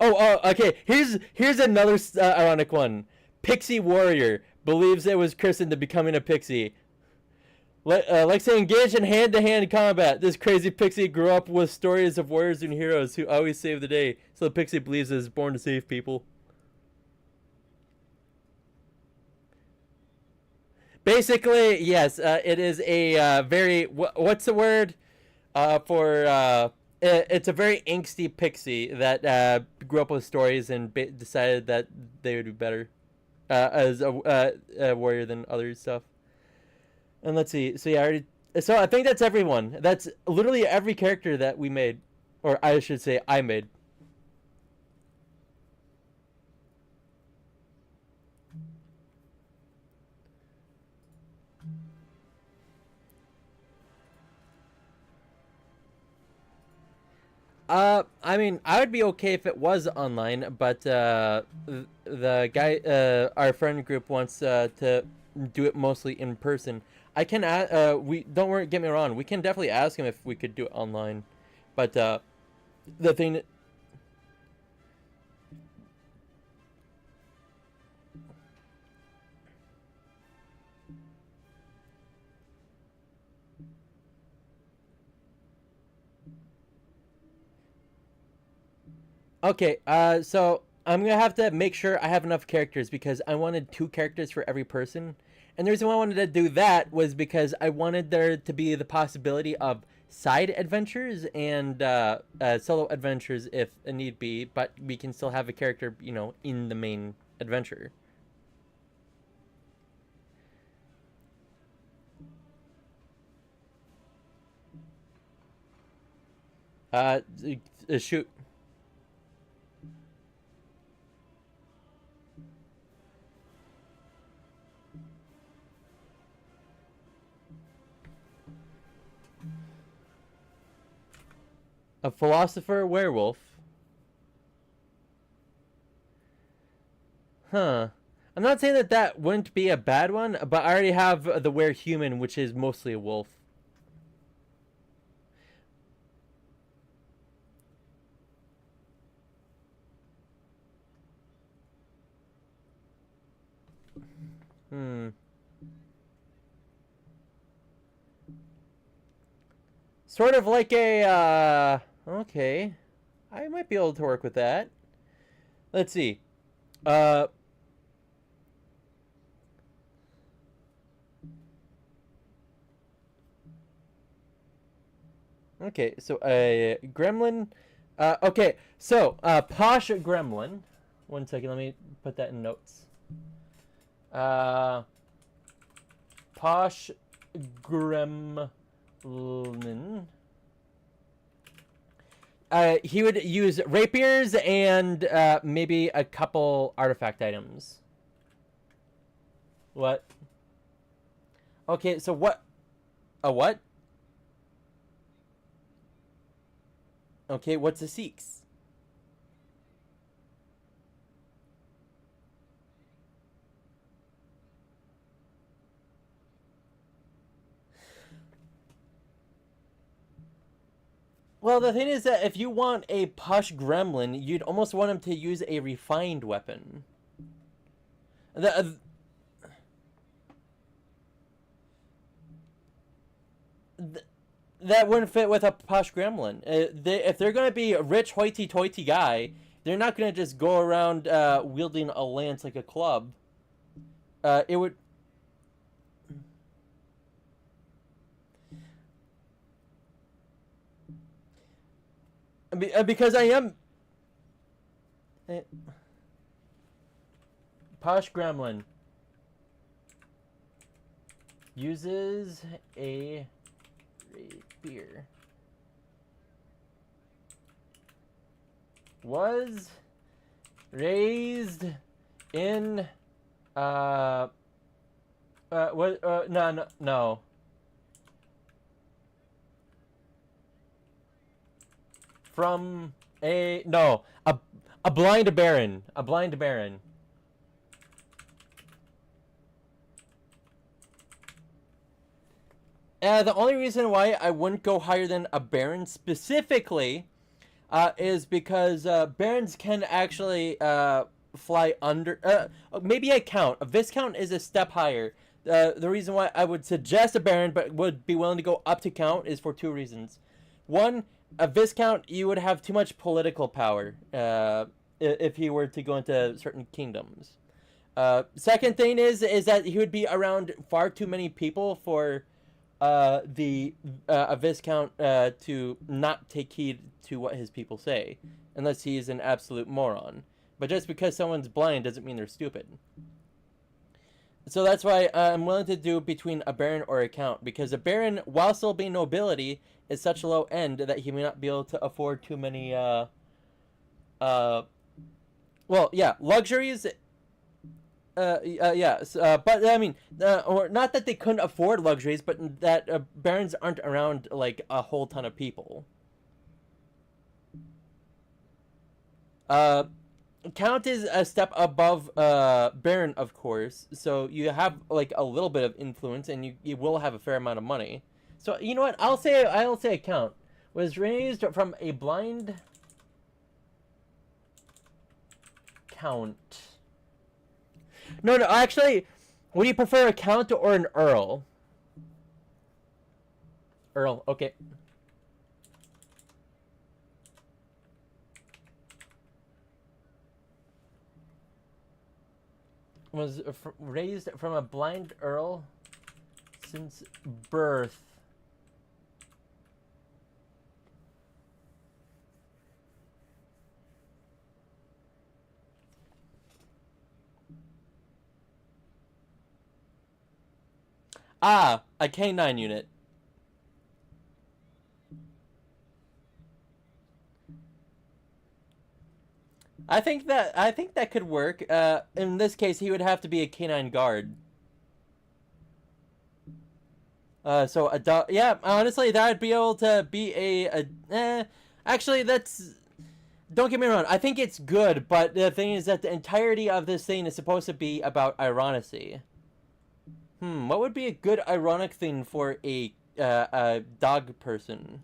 Okay. Here's another ironic one. Pixie warrior believes it was cursed into becoming a pixie. Like say engage in hand-to-hand combat. This crazy pixie grew up with stories of warriors and heroes who always save the day. So the pixie believes it is born to save people. Basically, yes. It is a very what's the word for it's a very angsty pixie that grew up with stories and decided that they would be better as a warrior than other stuff. And let's see. So yeah, so I think that's everyone. That's literally every character that we made, or I should say, I made. I mean, I would be okay if it was online, but the guy, our friend group wants to do it mostly in person. I can, we don't worry, get me wrong. We can definitely ask him if we could do it online, but the thing. Okay, so I'm gonna have to make sure I have enough characters because I wanted 2 characters for every person. And the reason why I wanted to do that was because I wanted there to be the possibility of side adventures and solo adventures if need be, but we can still have a character, in the main adventure. Uh, Shoot. A philosopher werewolf. Huh. I'm not saying that that wouldn't be a bad one, but I already have the were-human, which is mostly a wolf. Hmm. Sort of like a, okay. I might be able to work with that. Let's see. Uh, okay, so a gremlin. Okay, so posh gremlin. One second, let me put that in notes. Uh, posh gremlin. He would use rapiers and maybe a couple artifact items. What? Okay, so what? A what? Okay, what's a Sikhs? Well, the thing is that if you want a posh gremlin, you'd almost want him to use a refined weapon. The, th- that wouldn't fit with a posh gremlin. If they're going to be a rich hoity-toity guy, they're not going to just go around wielding a lance like a club. It would. Because I am. Posh gremlin uses a rapier. Was raised in what no from a no a blind baron, a blind baron. The only reason why I wouldn't go higher than a baron specifically is because barons can actually fly under. Maybe a count. A viscount is a step higher. The reason why I would suggest a baron, but would be willing to go up to count, is for two reasons. One, a viscount, you would have too much political power if he were to go into certain kingdoms. Second thing is that he would be around far too many people for the a viscount to not take heed to what his people say, unless he is an absolute moron. But just because someone's blind doesn't mean they're stupid. So that's why I'm willing to do between a baron or a count, because a baron, while still being nobility, is such a low end that he may not be able to afford too many uh well, yeah, luxuries. Yes, but I mean, or not that they couldn't afford luxuries, but that barons aren't around like a whole ton of people. Uh, Count is a step above baron, of course, so you have like a little bit of influence, and you will have a fair amount of money. So you know what? I'll say a count was raised from a blind count. No, no, actually, would you prefer a count or an earl? Earl, okay. Was raised from a blind earl since birth. Ah, a K9 unit. I think that could work. In this case, he would have to be a K9 guard. So a dog. Yeah, honestly, that would be able to be actually, that's. Don't get me wrong. I think it's good, but the thing is that the entirety of this thing is supposed to be about ironicy. What would be a good ironic thing for a dog person,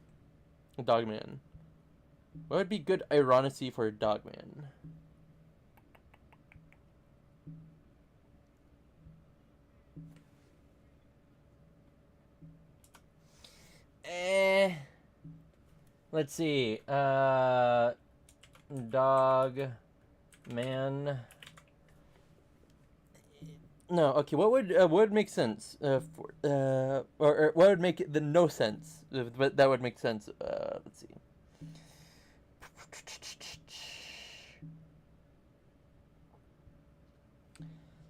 a dog man? What would be good ironicy for a dog man? Eh. Let's see. Dog man. No, okay. What would make sense? Or what would make the no sense? But that would make sense. Let's see.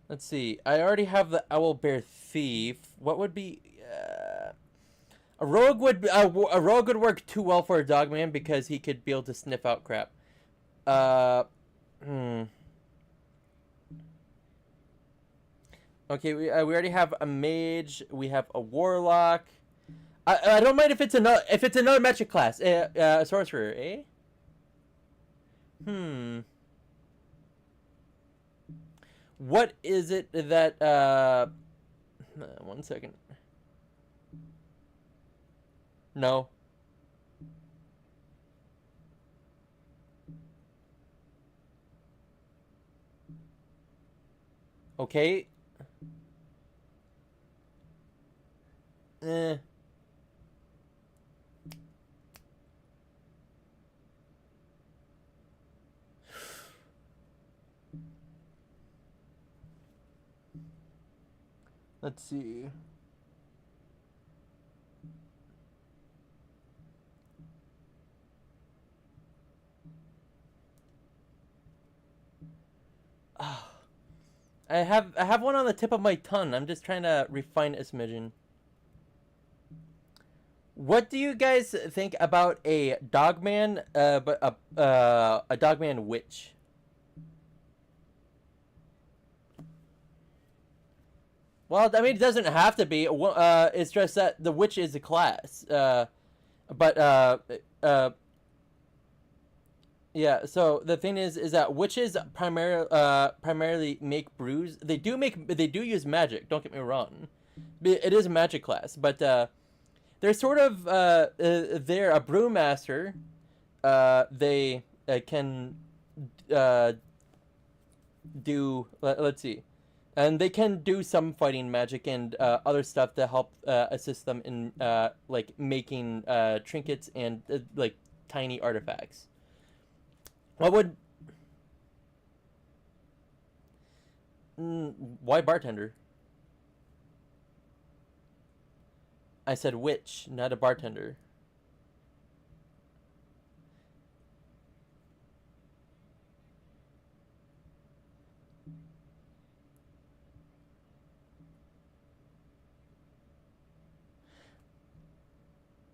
Let's see. I already have the owl bear thief. What would be? A rogue would work too well for a dog man because he could be able to sniff out crap. Uh, hmm. Okay, we already have a mage. We have a warlock. I don't mind if it's another magic class. A sorcerer, eh? Hmm. What is it that 1 second. No. Okay. Eh. Let's see. Oh, I have one on the tip of my tongue. I'm just trying to refine a smidgen. What do you guys think about a dogman, but a dogman witch? Well, I mean, it doesn't have to be. It's just that the witch is a class. But yeah. So the thing is that witches primarily make brews. They do use magic. Don't get me wrong. It is a magic class, but they're sort of they're a brewmaster. They can uh, do. Let's see, and they can do some fighting magic and other stuff to help assist them in like making trinkets and like tiny artifacts. What would why bartender? I said witch, not a bartender.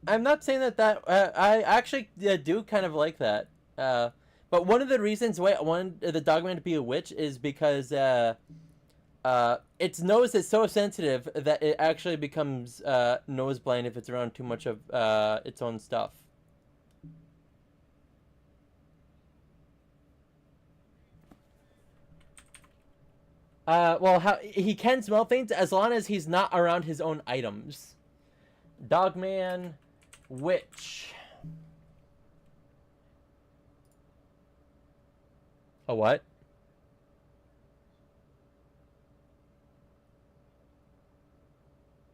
I'm not saying that I actually do kind of like that. Uh, but one of the reasons why I wanted the dogman to be a witch is because its nose is so sensitive that it actually becomes nose blind if it's around too much of its own stuff. Well, he can smell things as long as he's not around his own items. Dogman, witch. A what?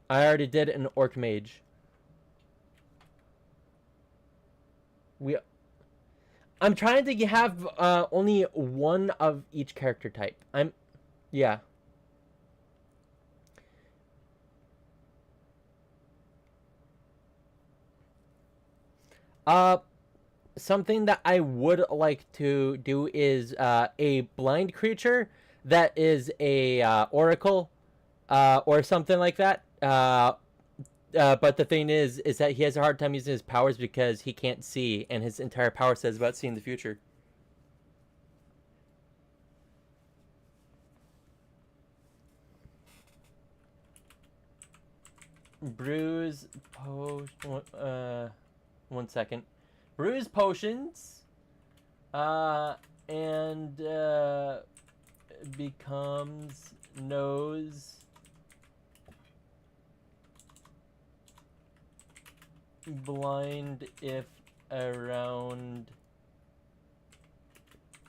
I already did an orc mage. We. I'm trying to have only one of each character type. Yeah. Uh, Something that I would like to do is a blind creature that is a oracle or something like that. But the thing is that he has a hard time using his powers because he can't see, and his entire power set is about seeing the future. Brews potion. 1 second. Brews potions. And becomes nose blind if around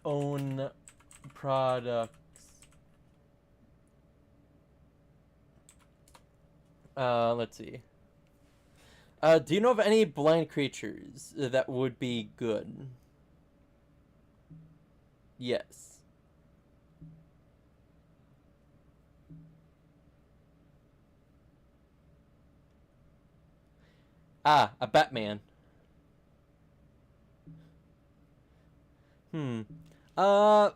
own products. Let's see. Do you know of any blind creatures that would be good? Yes. Ah, a Batman. Hmm. Uh,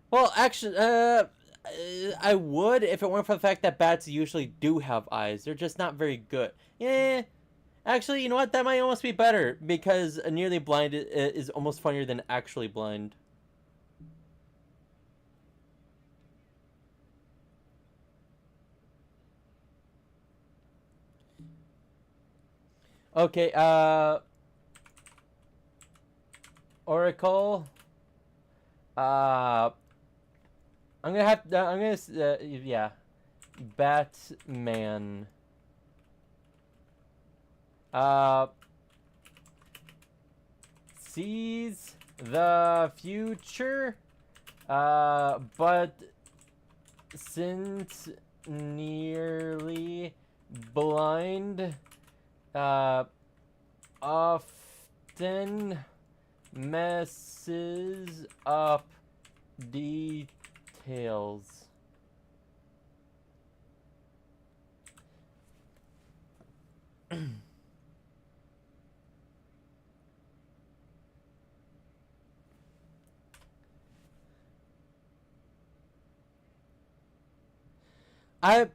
well, actually, I would if it weren't for the fact that bats usually do have eyes. They're just not very good. Yeah. Actually, you know what? That might almost be better because a nearly blind is almost funnier than actually blind. Okay, Oracle. Uh, yeah. Batman. Uh, sees the future. But since nearly blind, uh, often messes up details. I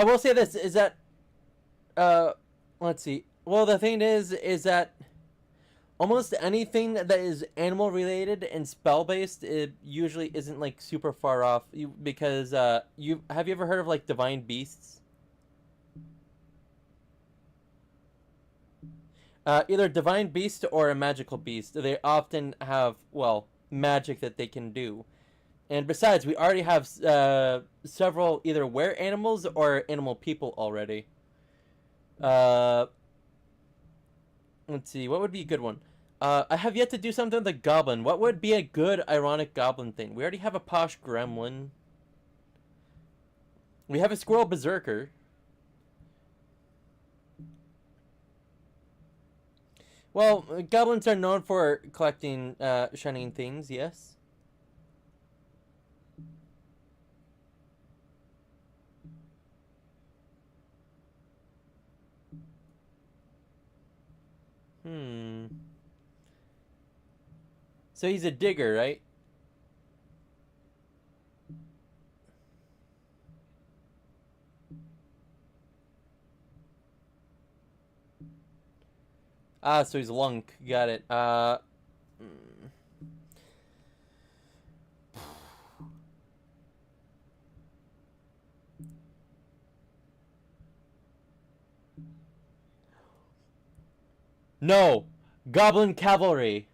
will say this is that uh let's see. Well, the thing is that almost anything that is animal related and spell based, it usually isn't like super far off. Because you have you ever heard of like divine beasts? Either divine beast or a magical beast. They often have, well, magic that they can do. And besides, we already have several either were animals or animal people already. Uh, let's see, what would be a good one? I have yet to do something with a goblin. What would be a good ironic goblin thing? We already have a posh gremlin. We have a squirrel berserker. Well, goblins are known for collecting shining things, yes. Hmm. So he's a digger, right? Ah, so he's lunk. Got it. Hmm. No! Goblin cavalry!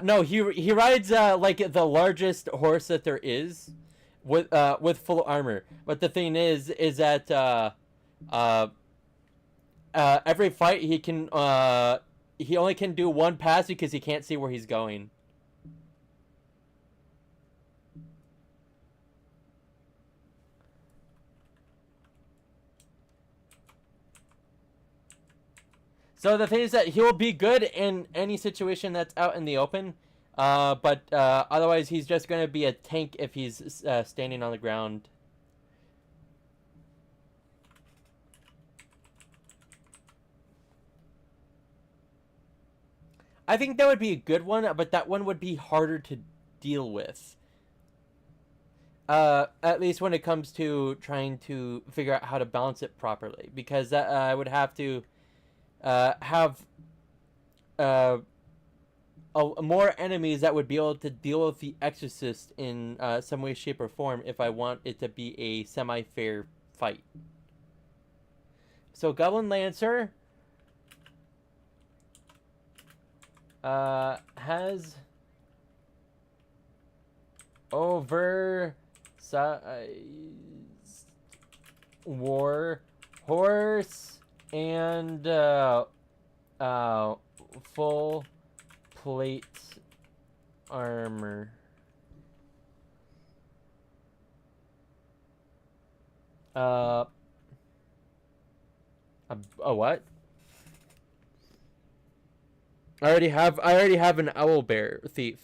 No, he rides like the largest horse that there is, with full armor. But the thing is that uh, every fight he only can do one pass because he can't see where he's going. So the thing is that he will be good in any situation that's out in the open, but otherwise he's just going to be a tank if he's standing on the ground. I think that would be a good one, but that one would be harder to deal with. At least when it comes to trying to figure out how to balance it properly, because I would have to have more enemies that would be able to deal with the Exorcist in some way, shape, or form if I want it to be a semi-fair fight. So Goblin Lancer has oversized war horse and full plate armor. A what? I already have an owl bear thief.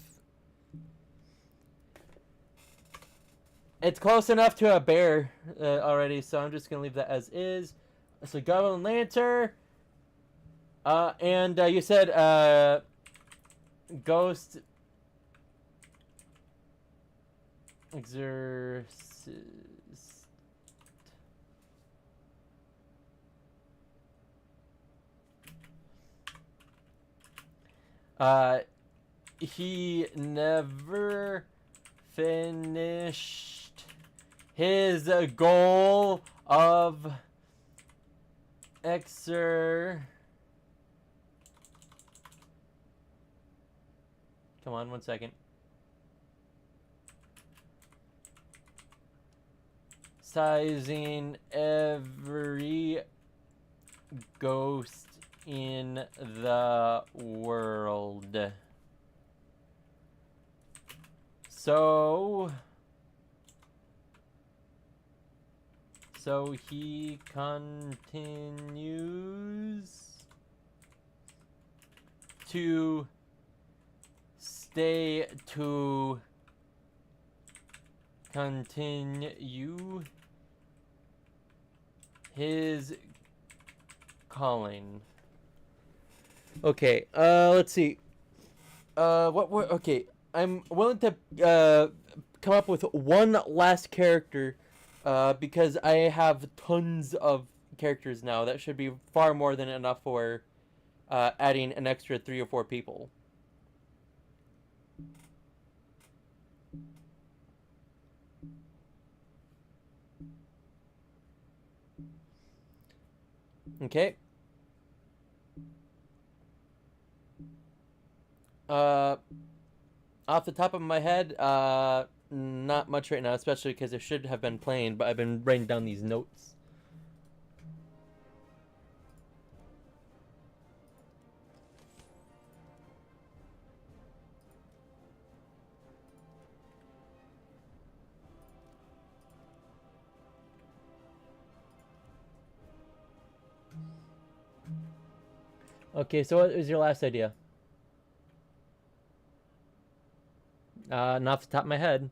It's close enough to a bear already, so I'm just gonna leave that as is. So Goblin Lantern. And you said Ghost Exorcist. He never finished his goal of Come on, 1 second. Sizing every ghost in the world. So he continues to stay to continue his calling. Okay, let's see. Okay, I'm willing to come up with one last character because I have tons of characters now. That should be far more than enough for adding an extra 3 or 4 people. Okay. Off the top of my head, not much right now, especially because I should have been playing, but I've been writing down these notes. Okay, so what was your last idea? Not off the top of my head.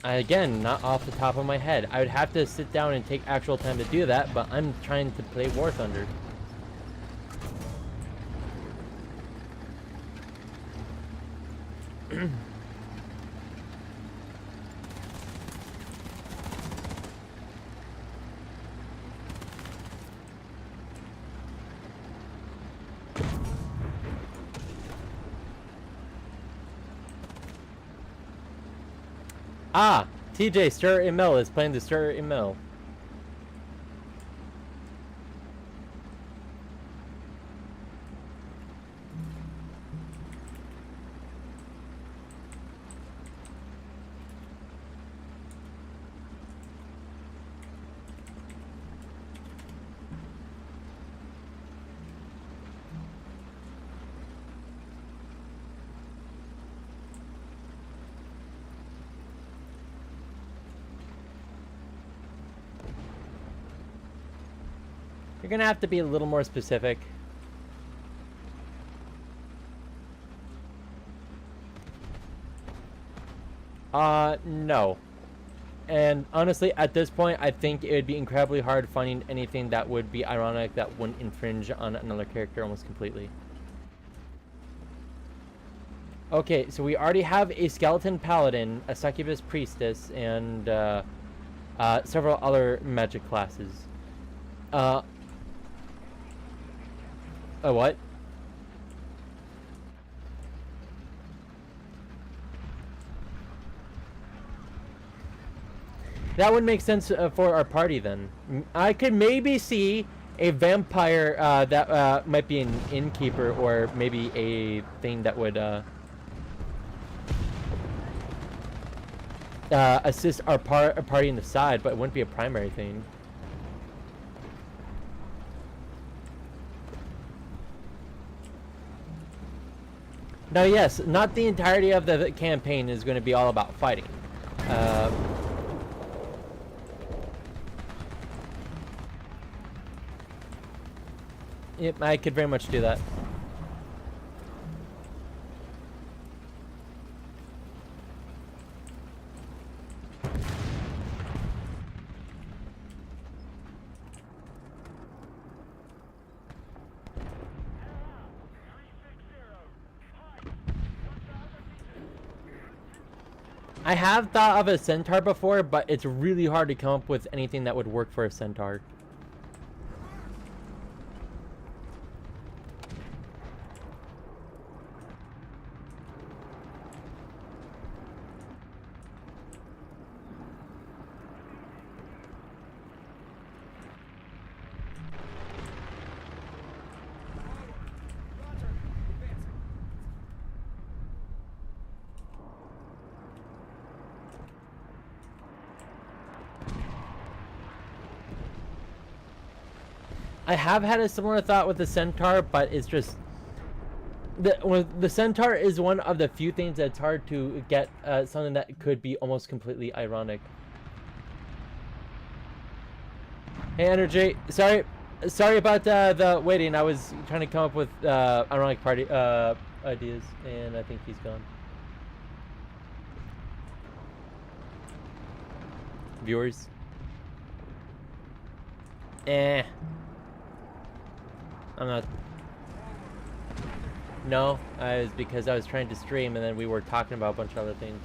Again, not off the top of my head. I would have to sit down and take actual time to do that, but I'm trying to play War Thunder. Ah! TJ Stir ML is playing the Stir ML. You're gonna have to be a little more specific. No. And honestly, at this point, I think it would be incredibly hard finding anything that would be ironic that wouldn't infringe on another character almost completely. Okay, so we already have a skeleton paladin, a succubus priestess, and several other magic classes. A what? That would make sense for our party then. I could maybe see a vampire that might be an innkeeper, or maybe a thing that would assist our party in the side, but it wouldn't be a primary thing. Now, yes, not the entirety of the campaign is going to be all about fighting. Yep, I could very much do that. I have thought of a centaur before, but it's really hard to come up with anything that would work for a centaur. I have had a similar thought with the centaur, but it's just the centaur is one of the few things that's hard to get something that could be almost completely ironic. Hey, Energy, sorry about the waiting. I was trying to come up with ironic party ideas, and I think he's gone. Viewers. I'm not. No, it was because I was trying to stream and then we were talking about a bunch of other things.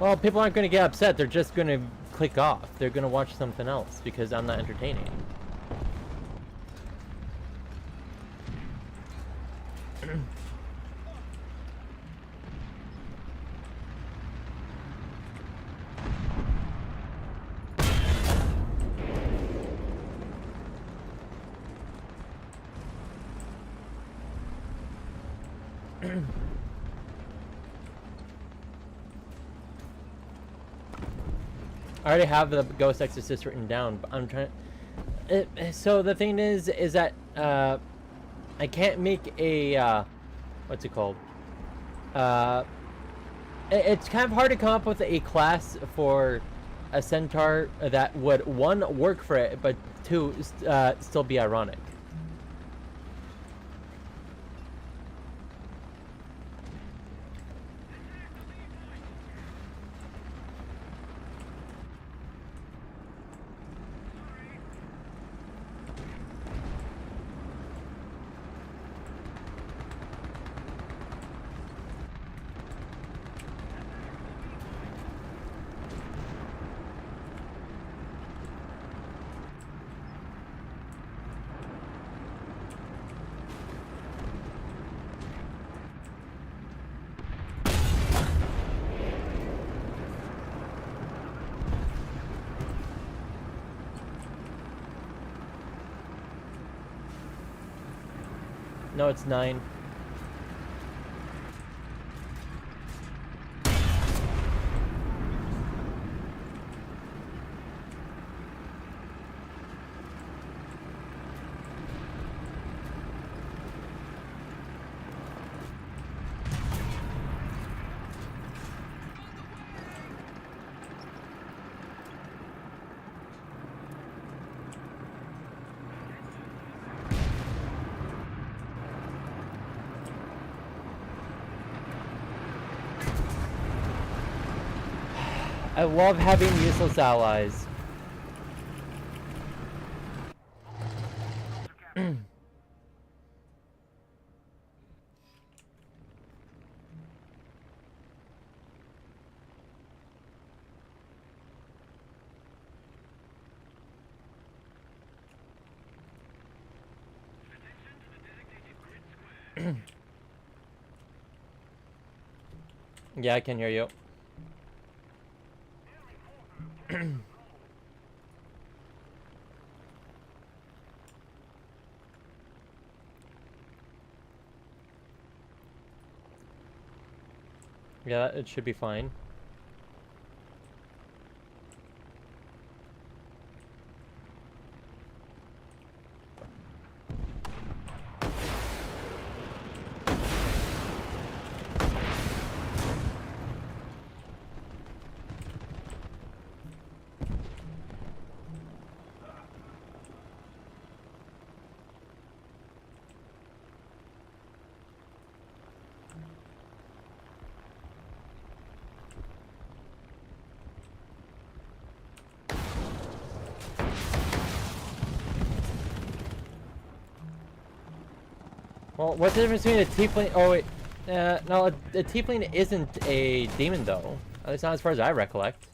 Well, people aren't going to get upset. They're just going to click off. They're going to watch something else because I'm not entertaining. I already have the Ghost Exorcist written down, but I'm trying. So the thing is that I can't make a what's it called? It's kind of hard to come up with a class for a centaur that would, one, work for it, but two, still be ironic. No, it's 9. I love having useless allies. Yeah, I can hear you. Yeah, it should be fine. Well, what's the difference between a tiefling? Oh wait, no, a tiefling isn't a demon though. At least not as far as I recollect.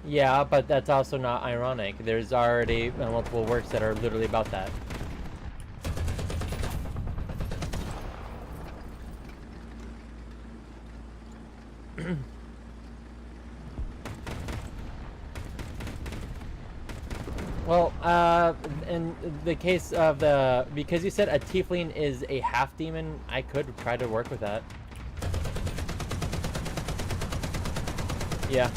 Yeah, but that's also not ironic. There's already multiple works that are literally about that. Well, in the case of the... Because you said a tiefling is a half demon, I could try to work with that. Yeah.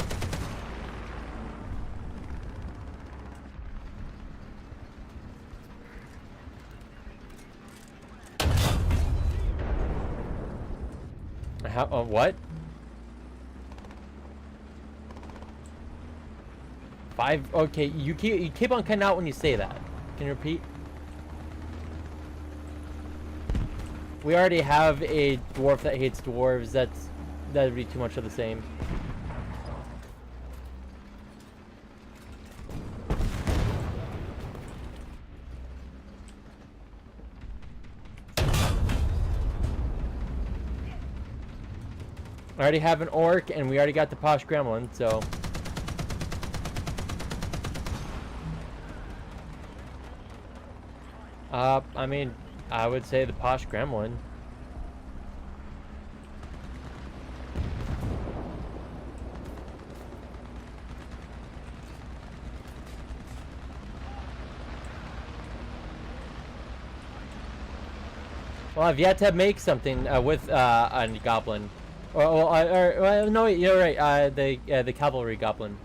How, what? 5? Okay, you keep on cutting out when you say that. Can you repeat? We already have a dwarf that hates dwarves. That'd be too much of the same. I already have an orc, and we already got the posh gremlin, so... I mean, I would say the posh gremlin. Well, I've yet to make something with a goblin. Well, no, wait, you're right. The cavalry goblin.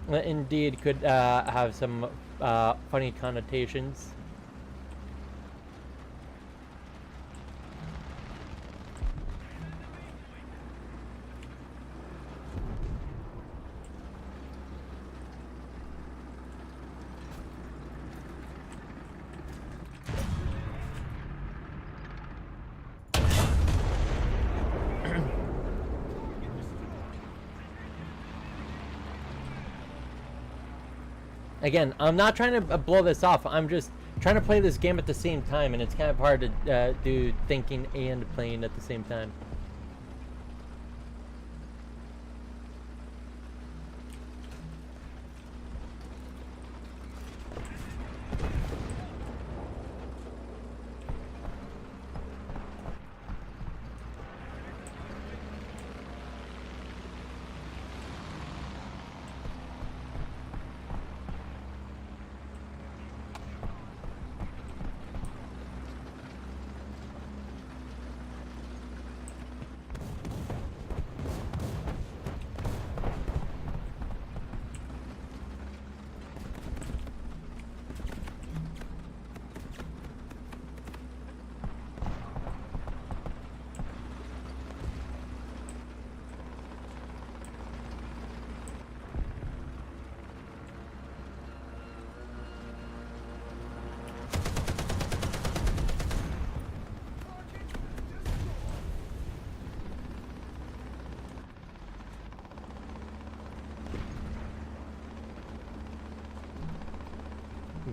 Indeed, could have some funny connotations. Again, I'm not trying to blow this off. I'm just trying to play this game at the same time, and it's kind of hard to do thinking and playing at the same time.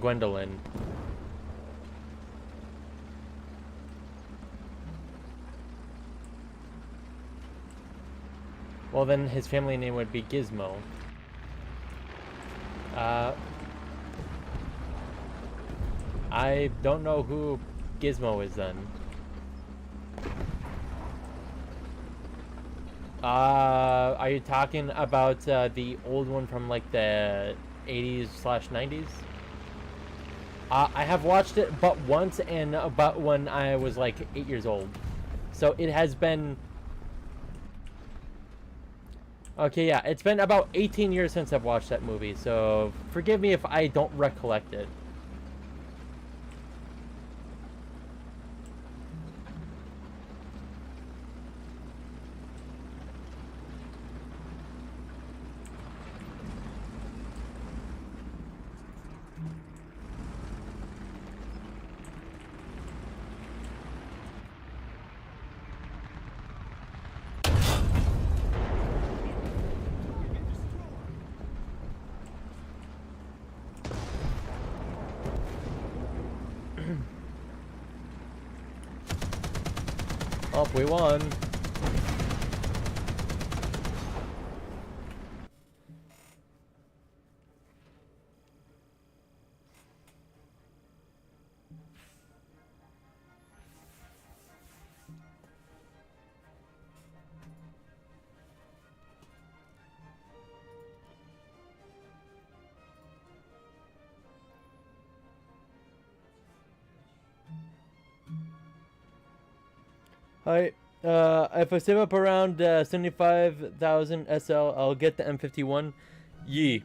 Gwendolyn. Well, then his family name would be Gizmo. I don't know who Gizmo is then. Are you talking about the old one from like the 80s/90s? I have watched it but once, and but when I was like 8 years old. So it has been... Okay, yeah, it's been about 18 years since I've watched that movie, so forgive me if I don't recollect it. Oh, we won. Hi. If I save up around 75,000 SL, I'll get the M51. Yee.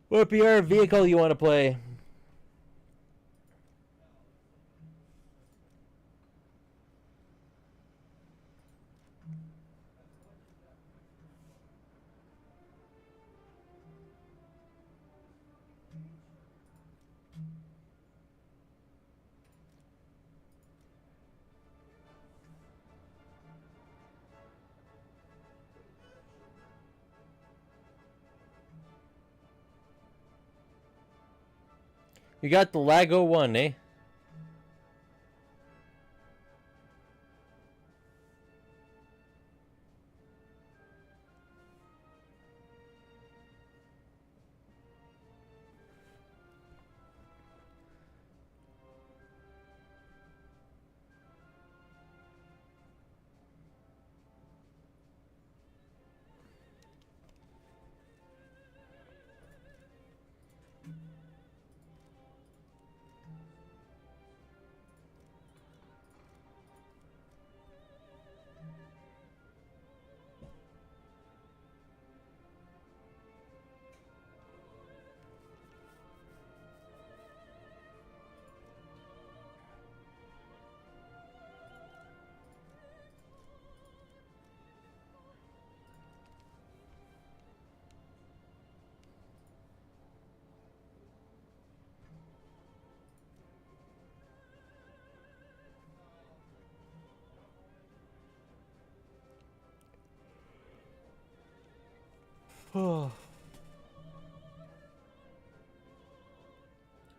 What PR vehicle you want to play? You got the Lago one, eh?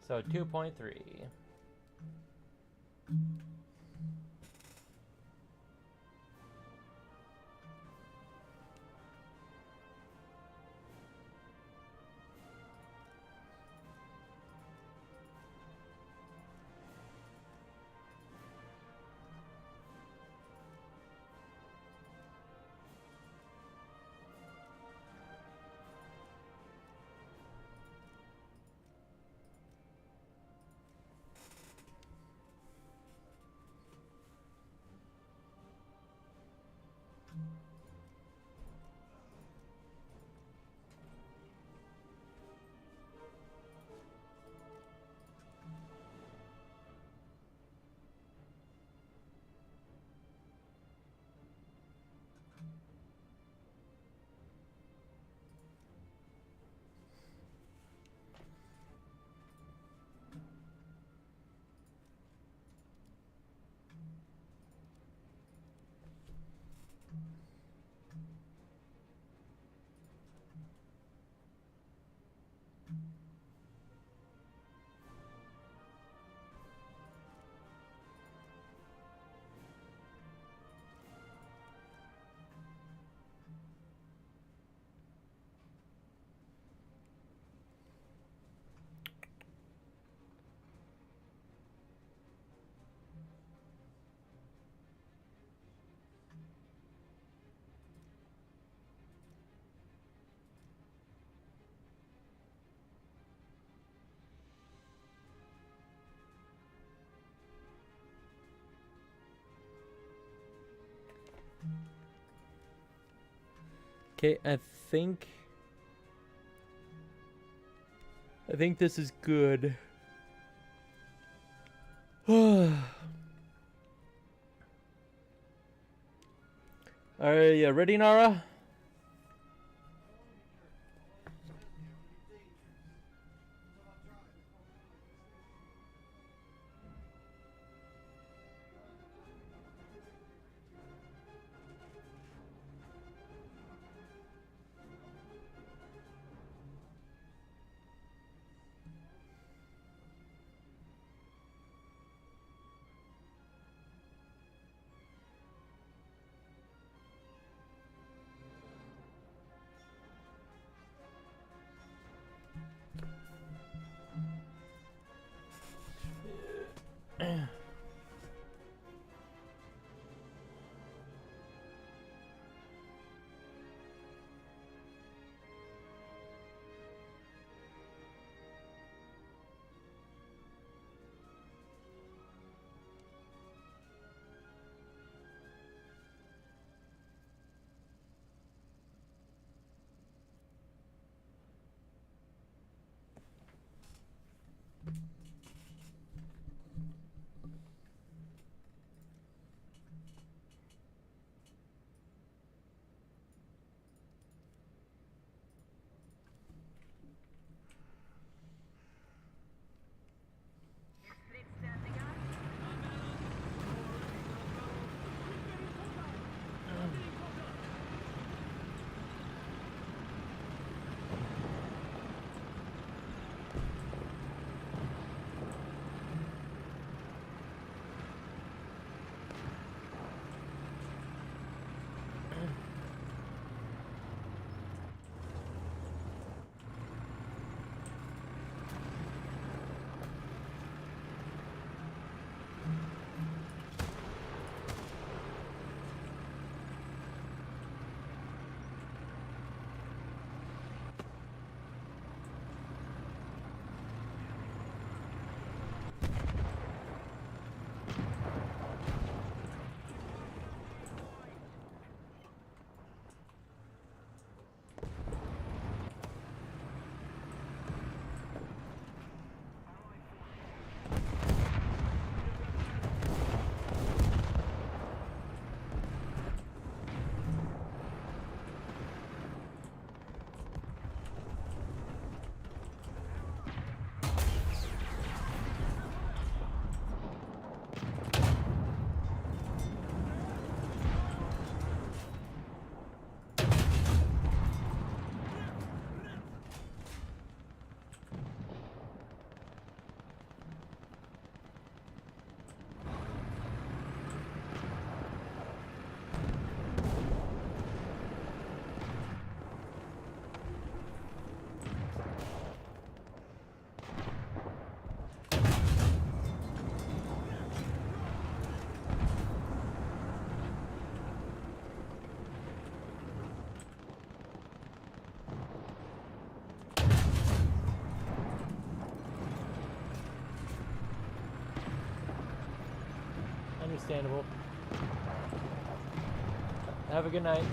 So 2.3. Okay, I think this is good. Are you ready, Nara? Understandable. Have a good night.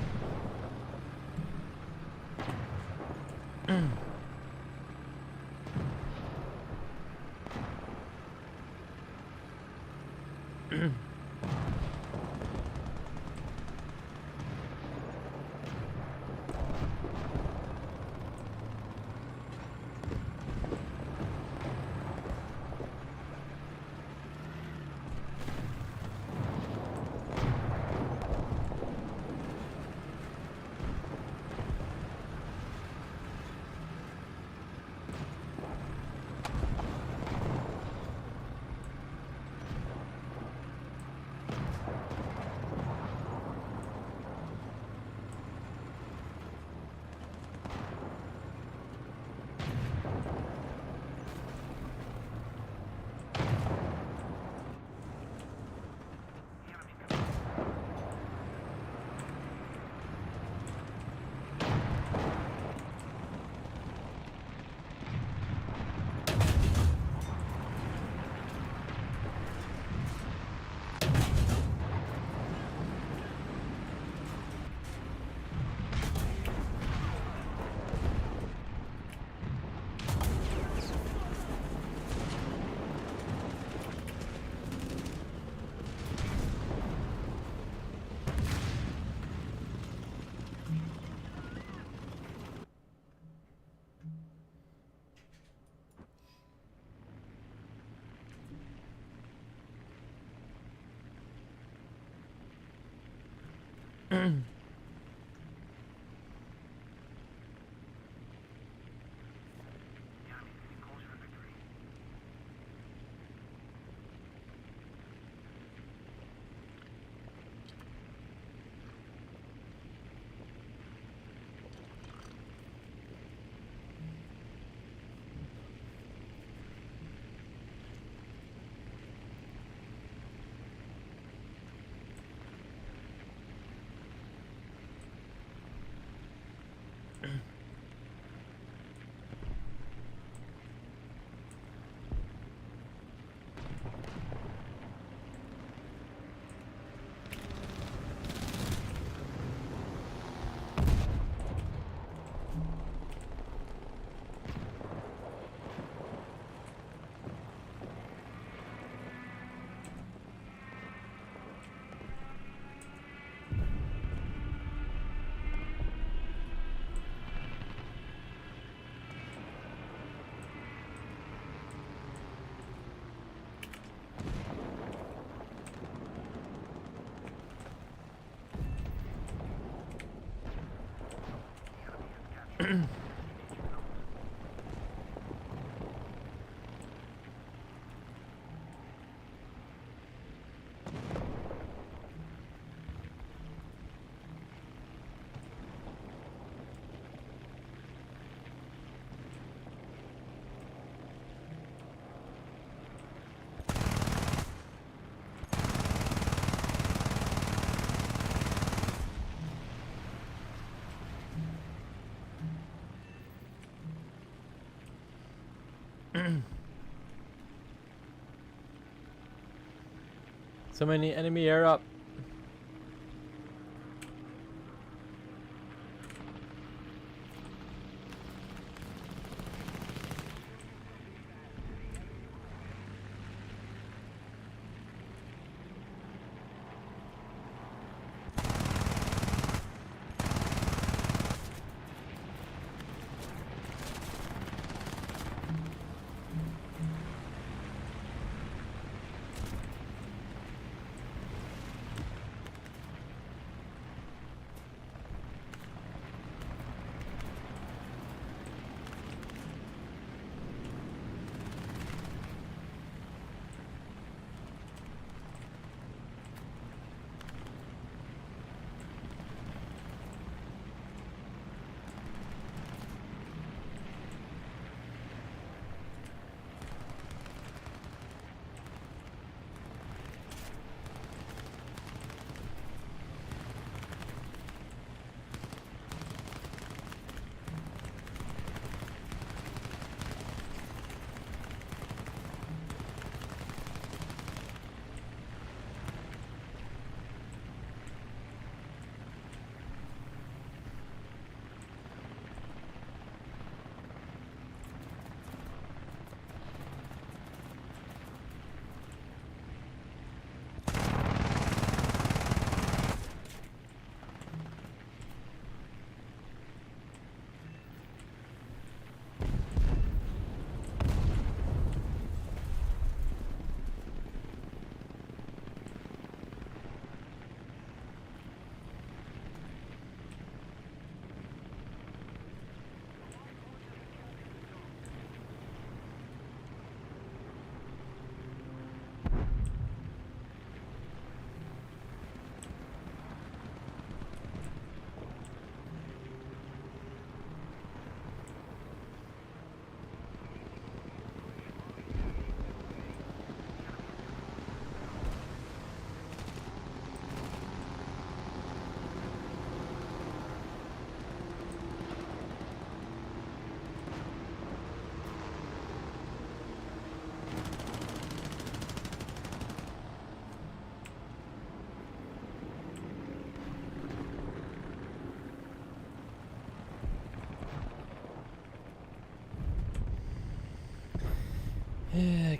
So many enemy air up.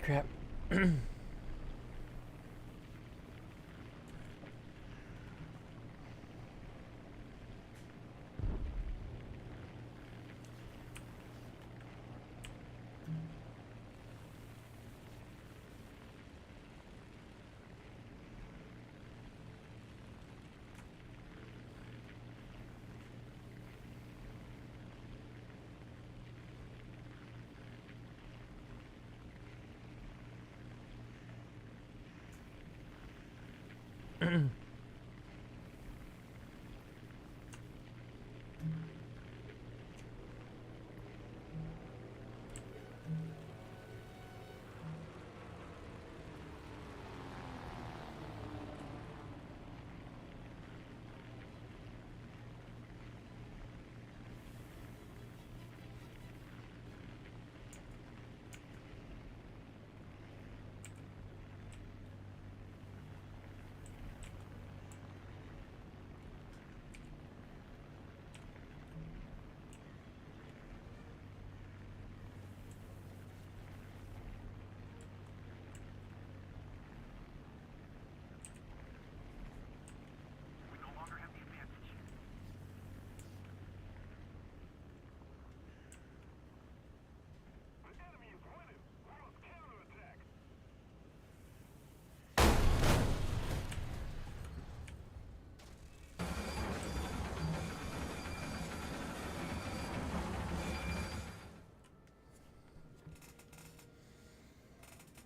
Crap.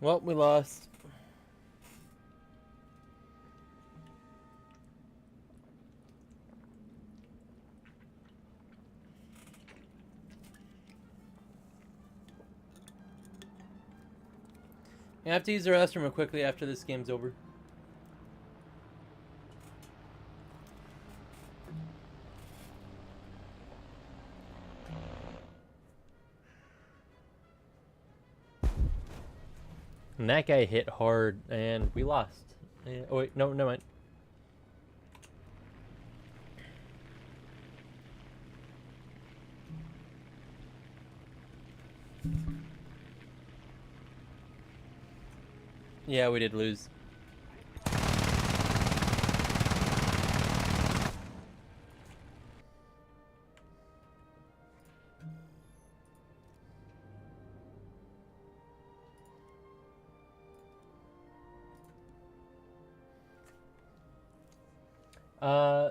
Well, we lost. I have to use the restroom real quickly after this game's over. And that guy hit hard, and we lost. Oh wait, no, no, mind. Yeah, we did lose.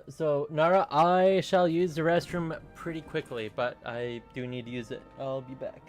So Nara, I shall use the restroom pretty quickly, but I do need to use it. I'll be back.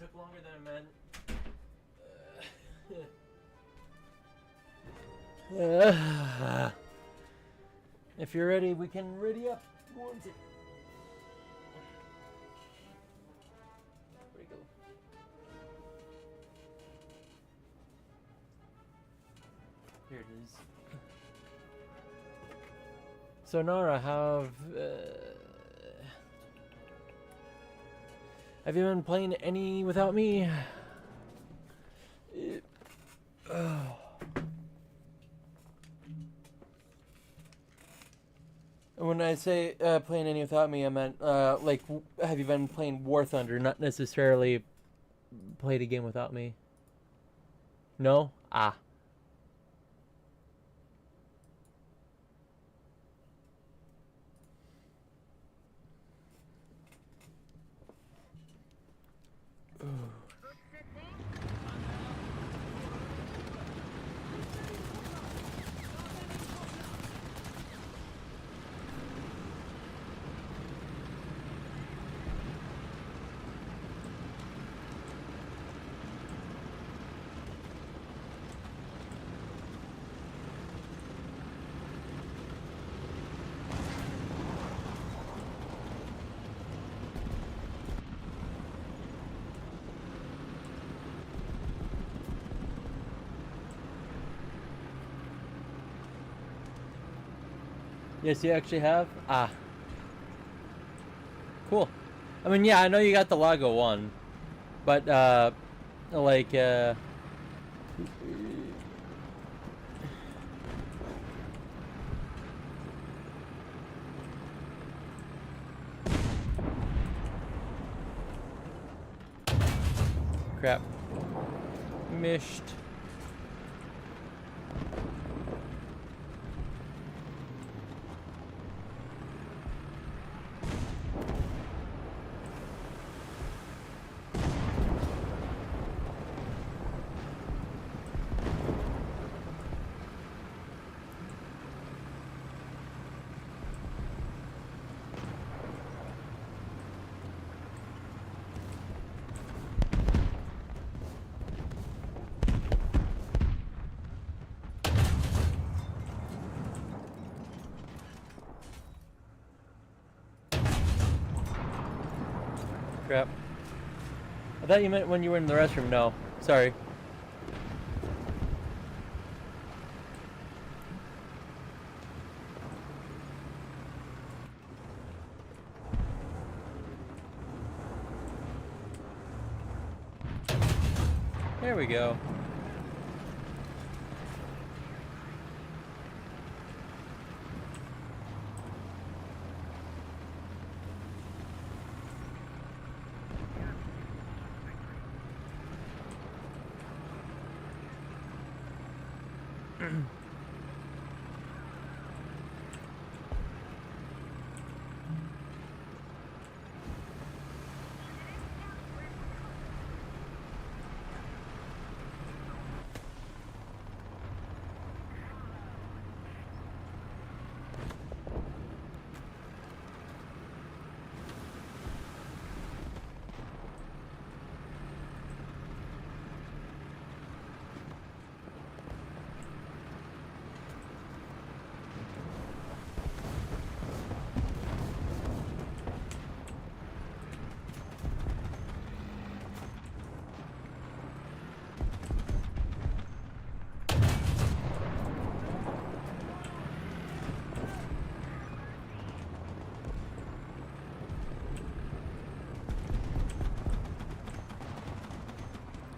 took longer than I meant. If you're ready, we can ready up. One, two. Where'd it go? Here it is. So Nara, have you been playing any without me? When I say playing any without me, I meant like, have you been playing War Thunder? Not necessarily played a game without me. No? Ah. Yes, you actually have? Ah. Cool. I mean, yeah, I know you got the Lago one. But, like, crap. Missed. Crap. I thought you meant when you were in the restroom. No. Sorry. There we go.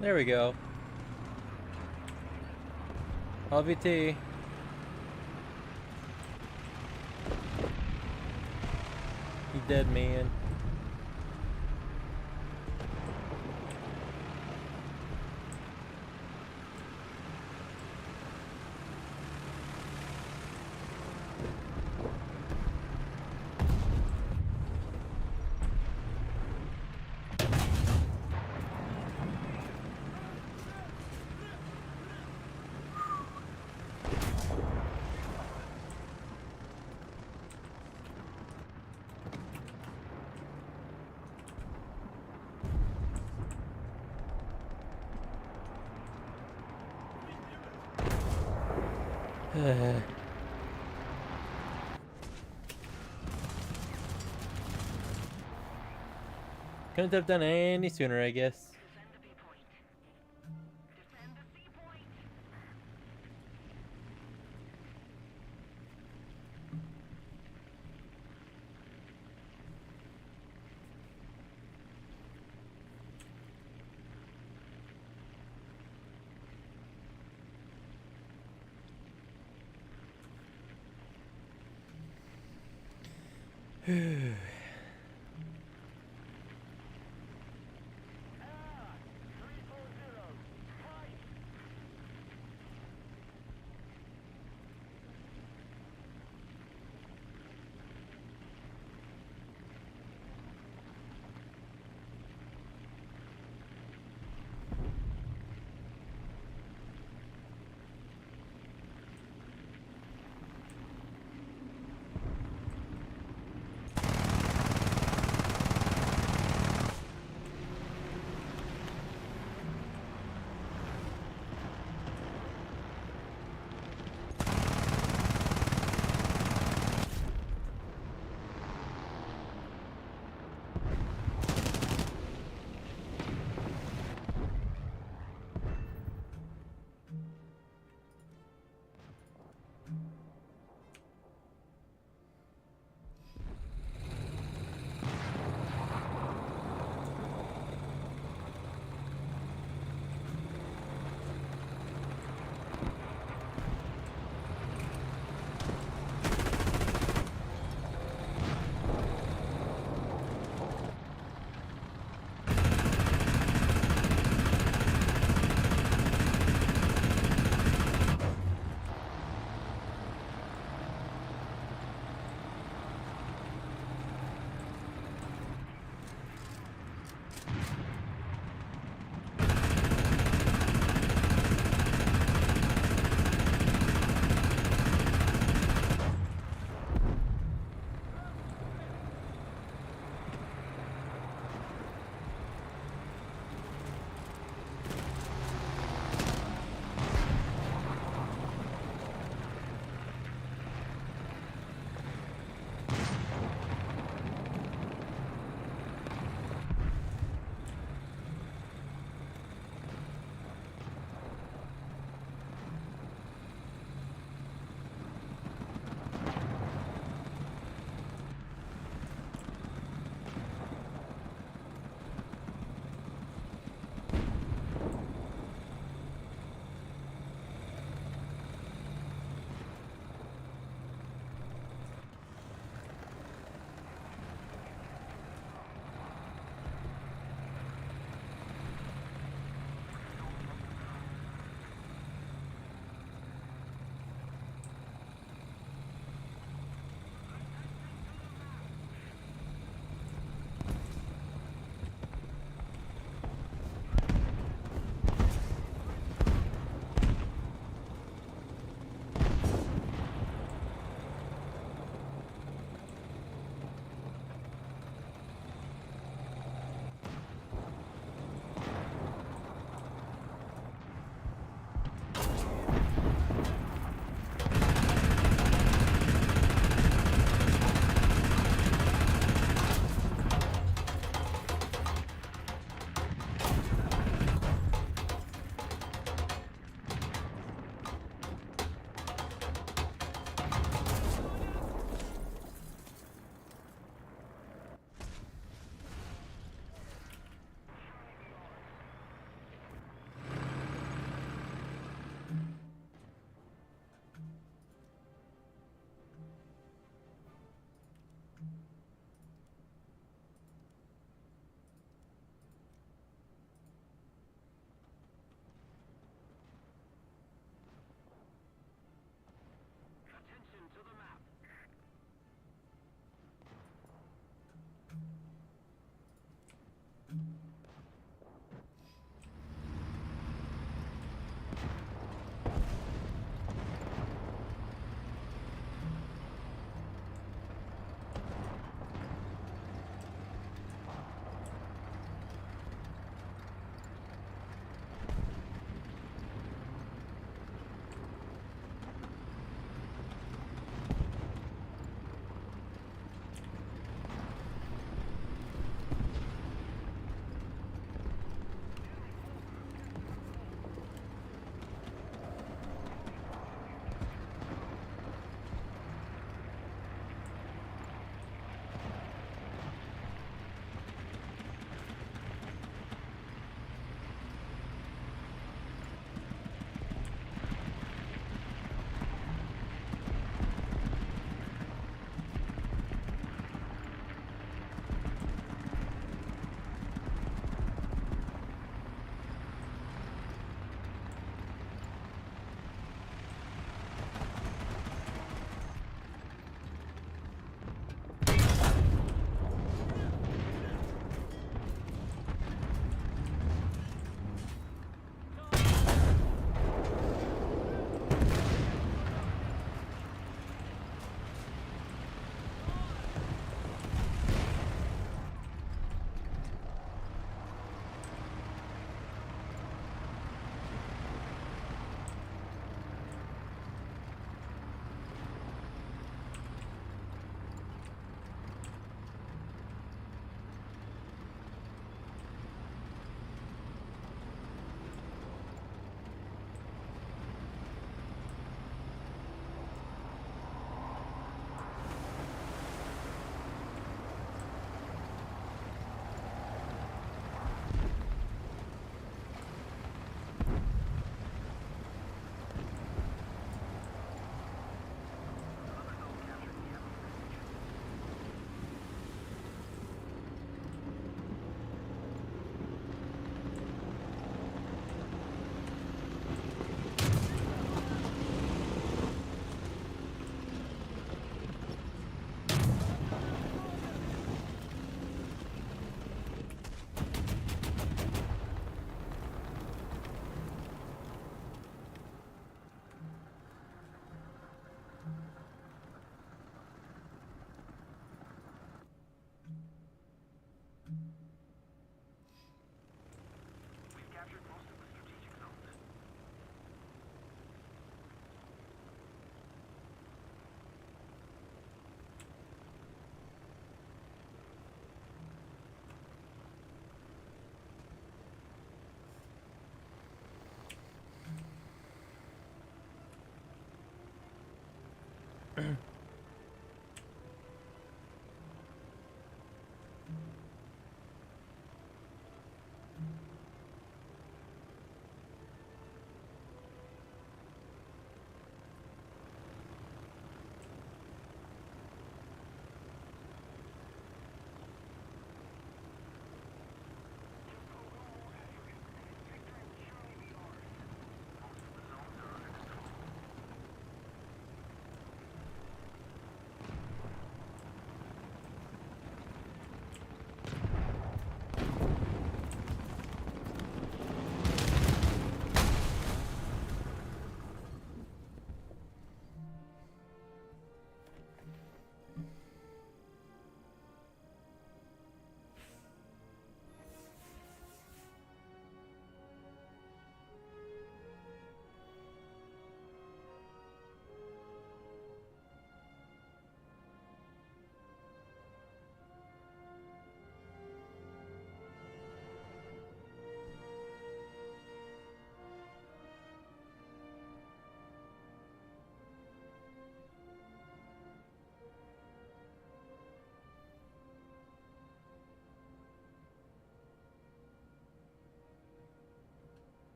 There we go. LVT. You dead man. Couldn't have done any sooner, I guess.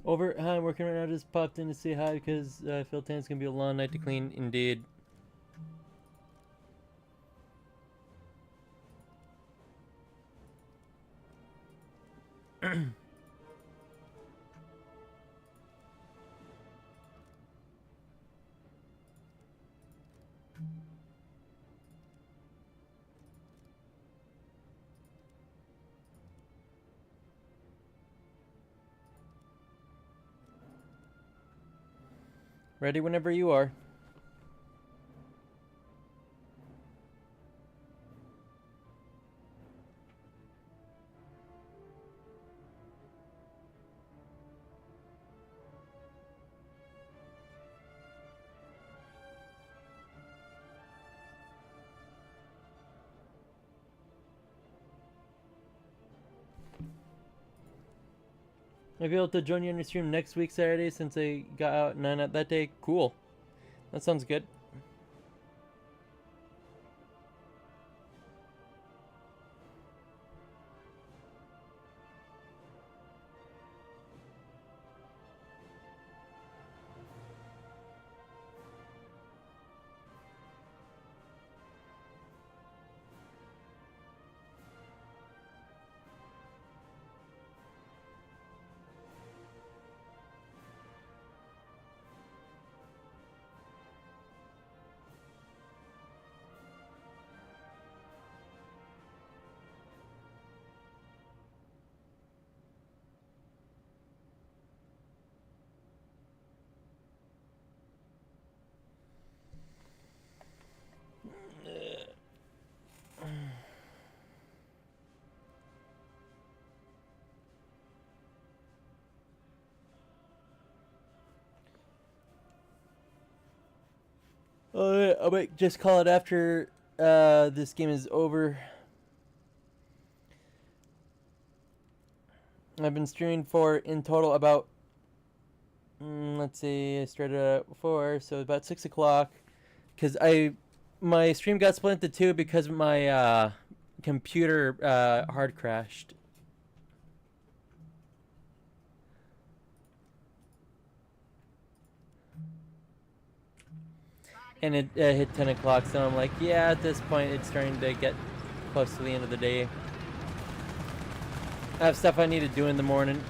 Over. Hi, I'm working right now. Just popped in to say hi because I feel tonight's gonna be a long night to clean. Indeed. Ready whenever you are. I'll be able to join you on your stream next week Saturday since I got out 9 out that day. Cool. That sounds good. I might just call it after this game is over. I've been streaming for in total about let's see, I started at 4, so about 6 o'clock. Because my stream got split into 2 because my computer hard crashed. And it hit 10 o'clock, so I'm like, yeah, at this point it's starting to get close to the end of the day. I have stuff I need to do in the morning.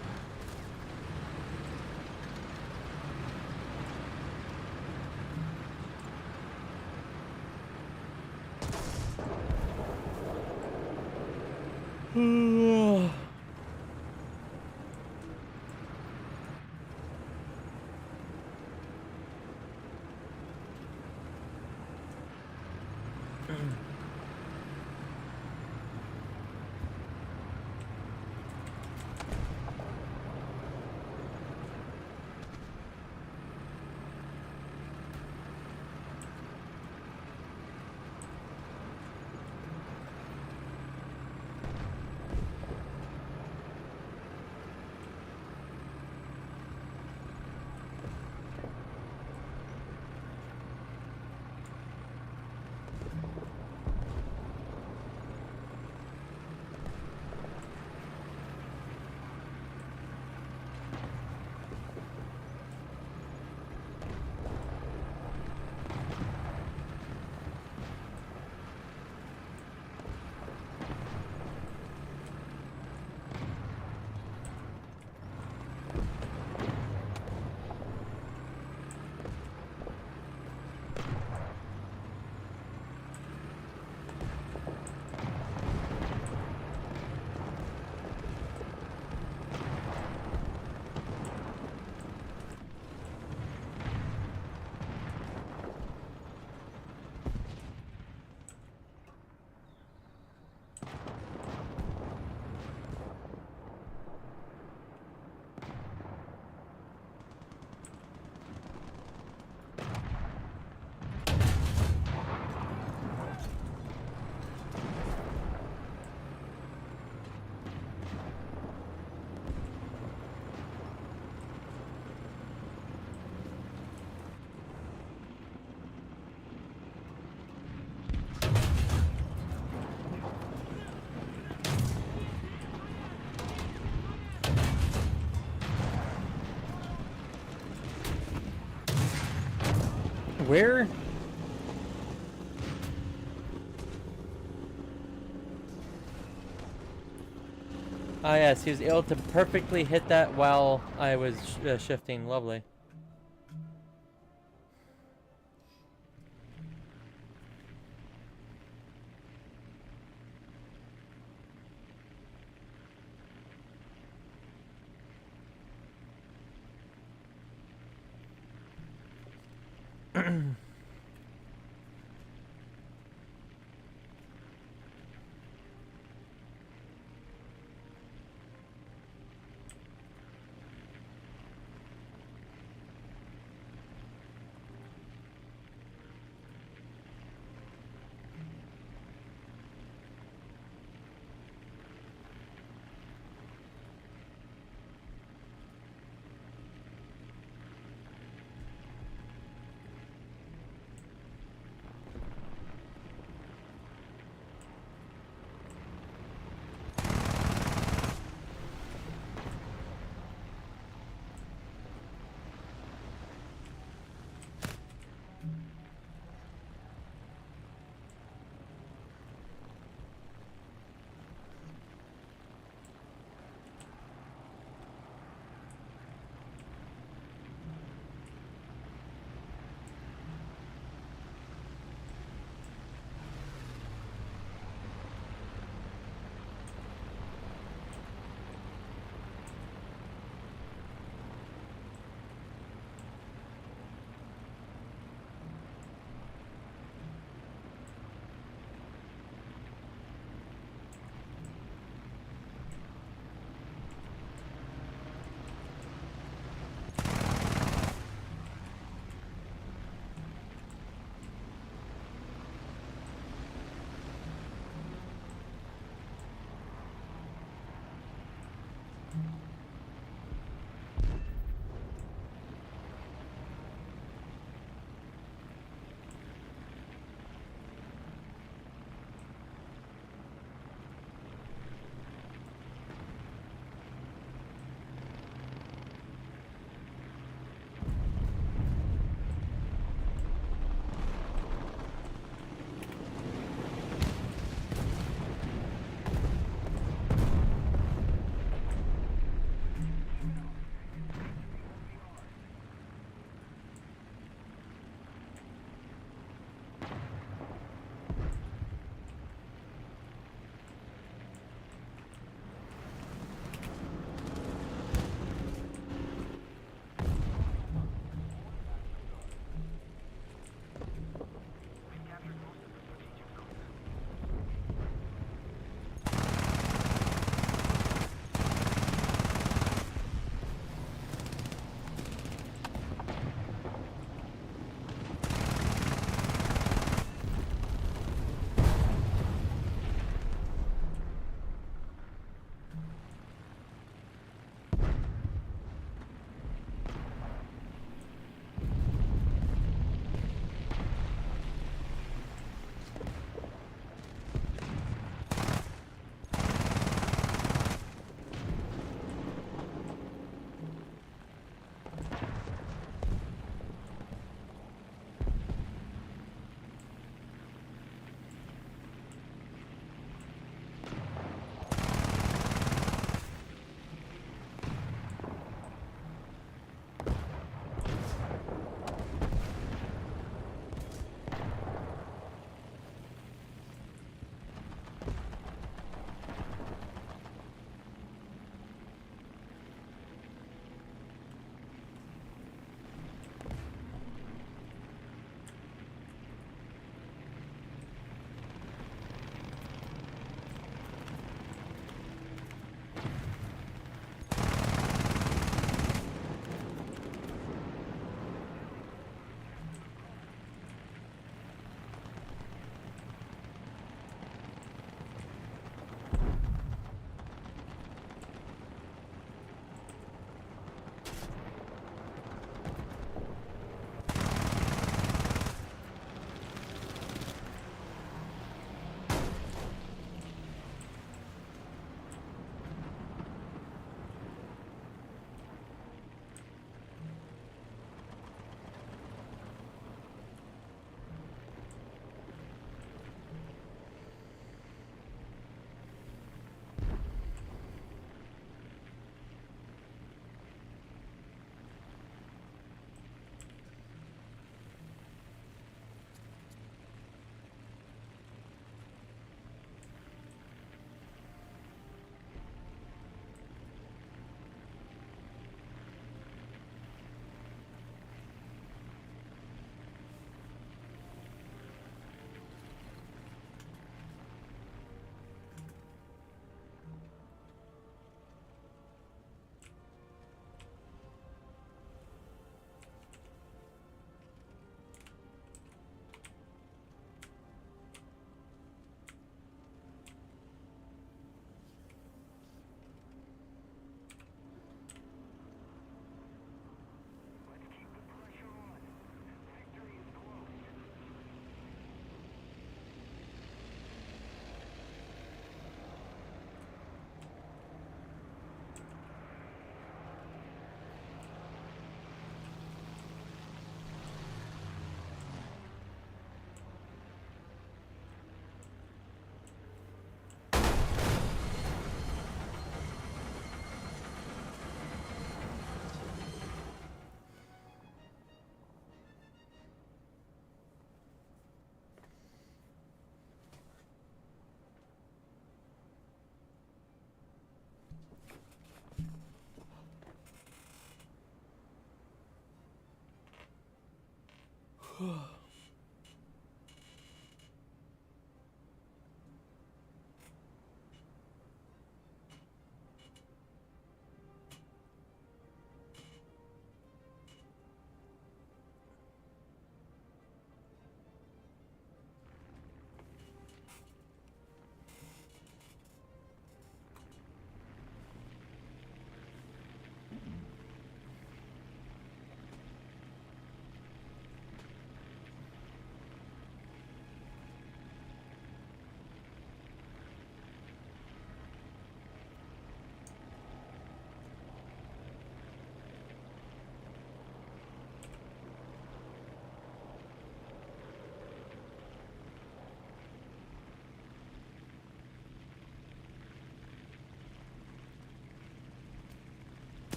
Where? Ah, yes, he was able to perfectly hit that while I was shifting. Lovely.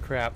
crap.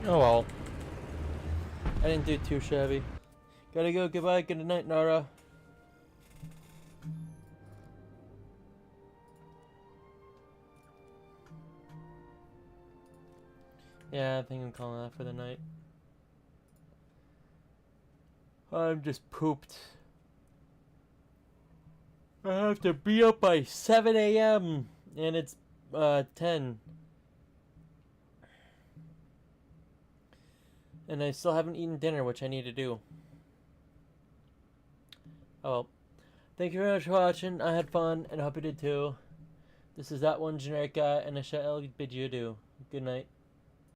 Oh well. I didn't do too shabby. Gotta go. Goodbye. Good night, Nara. Yeah, I think I'm calling that for the night. I'm just pooped. I have to be up by 7 a.m. and it's 10. And I still haven't eaten dinner, which I need to do. Oh well. Thank you very much for watching. I had fun, and I hope you did too. This is that one generic guy, and I shall bid you adieu. Good night.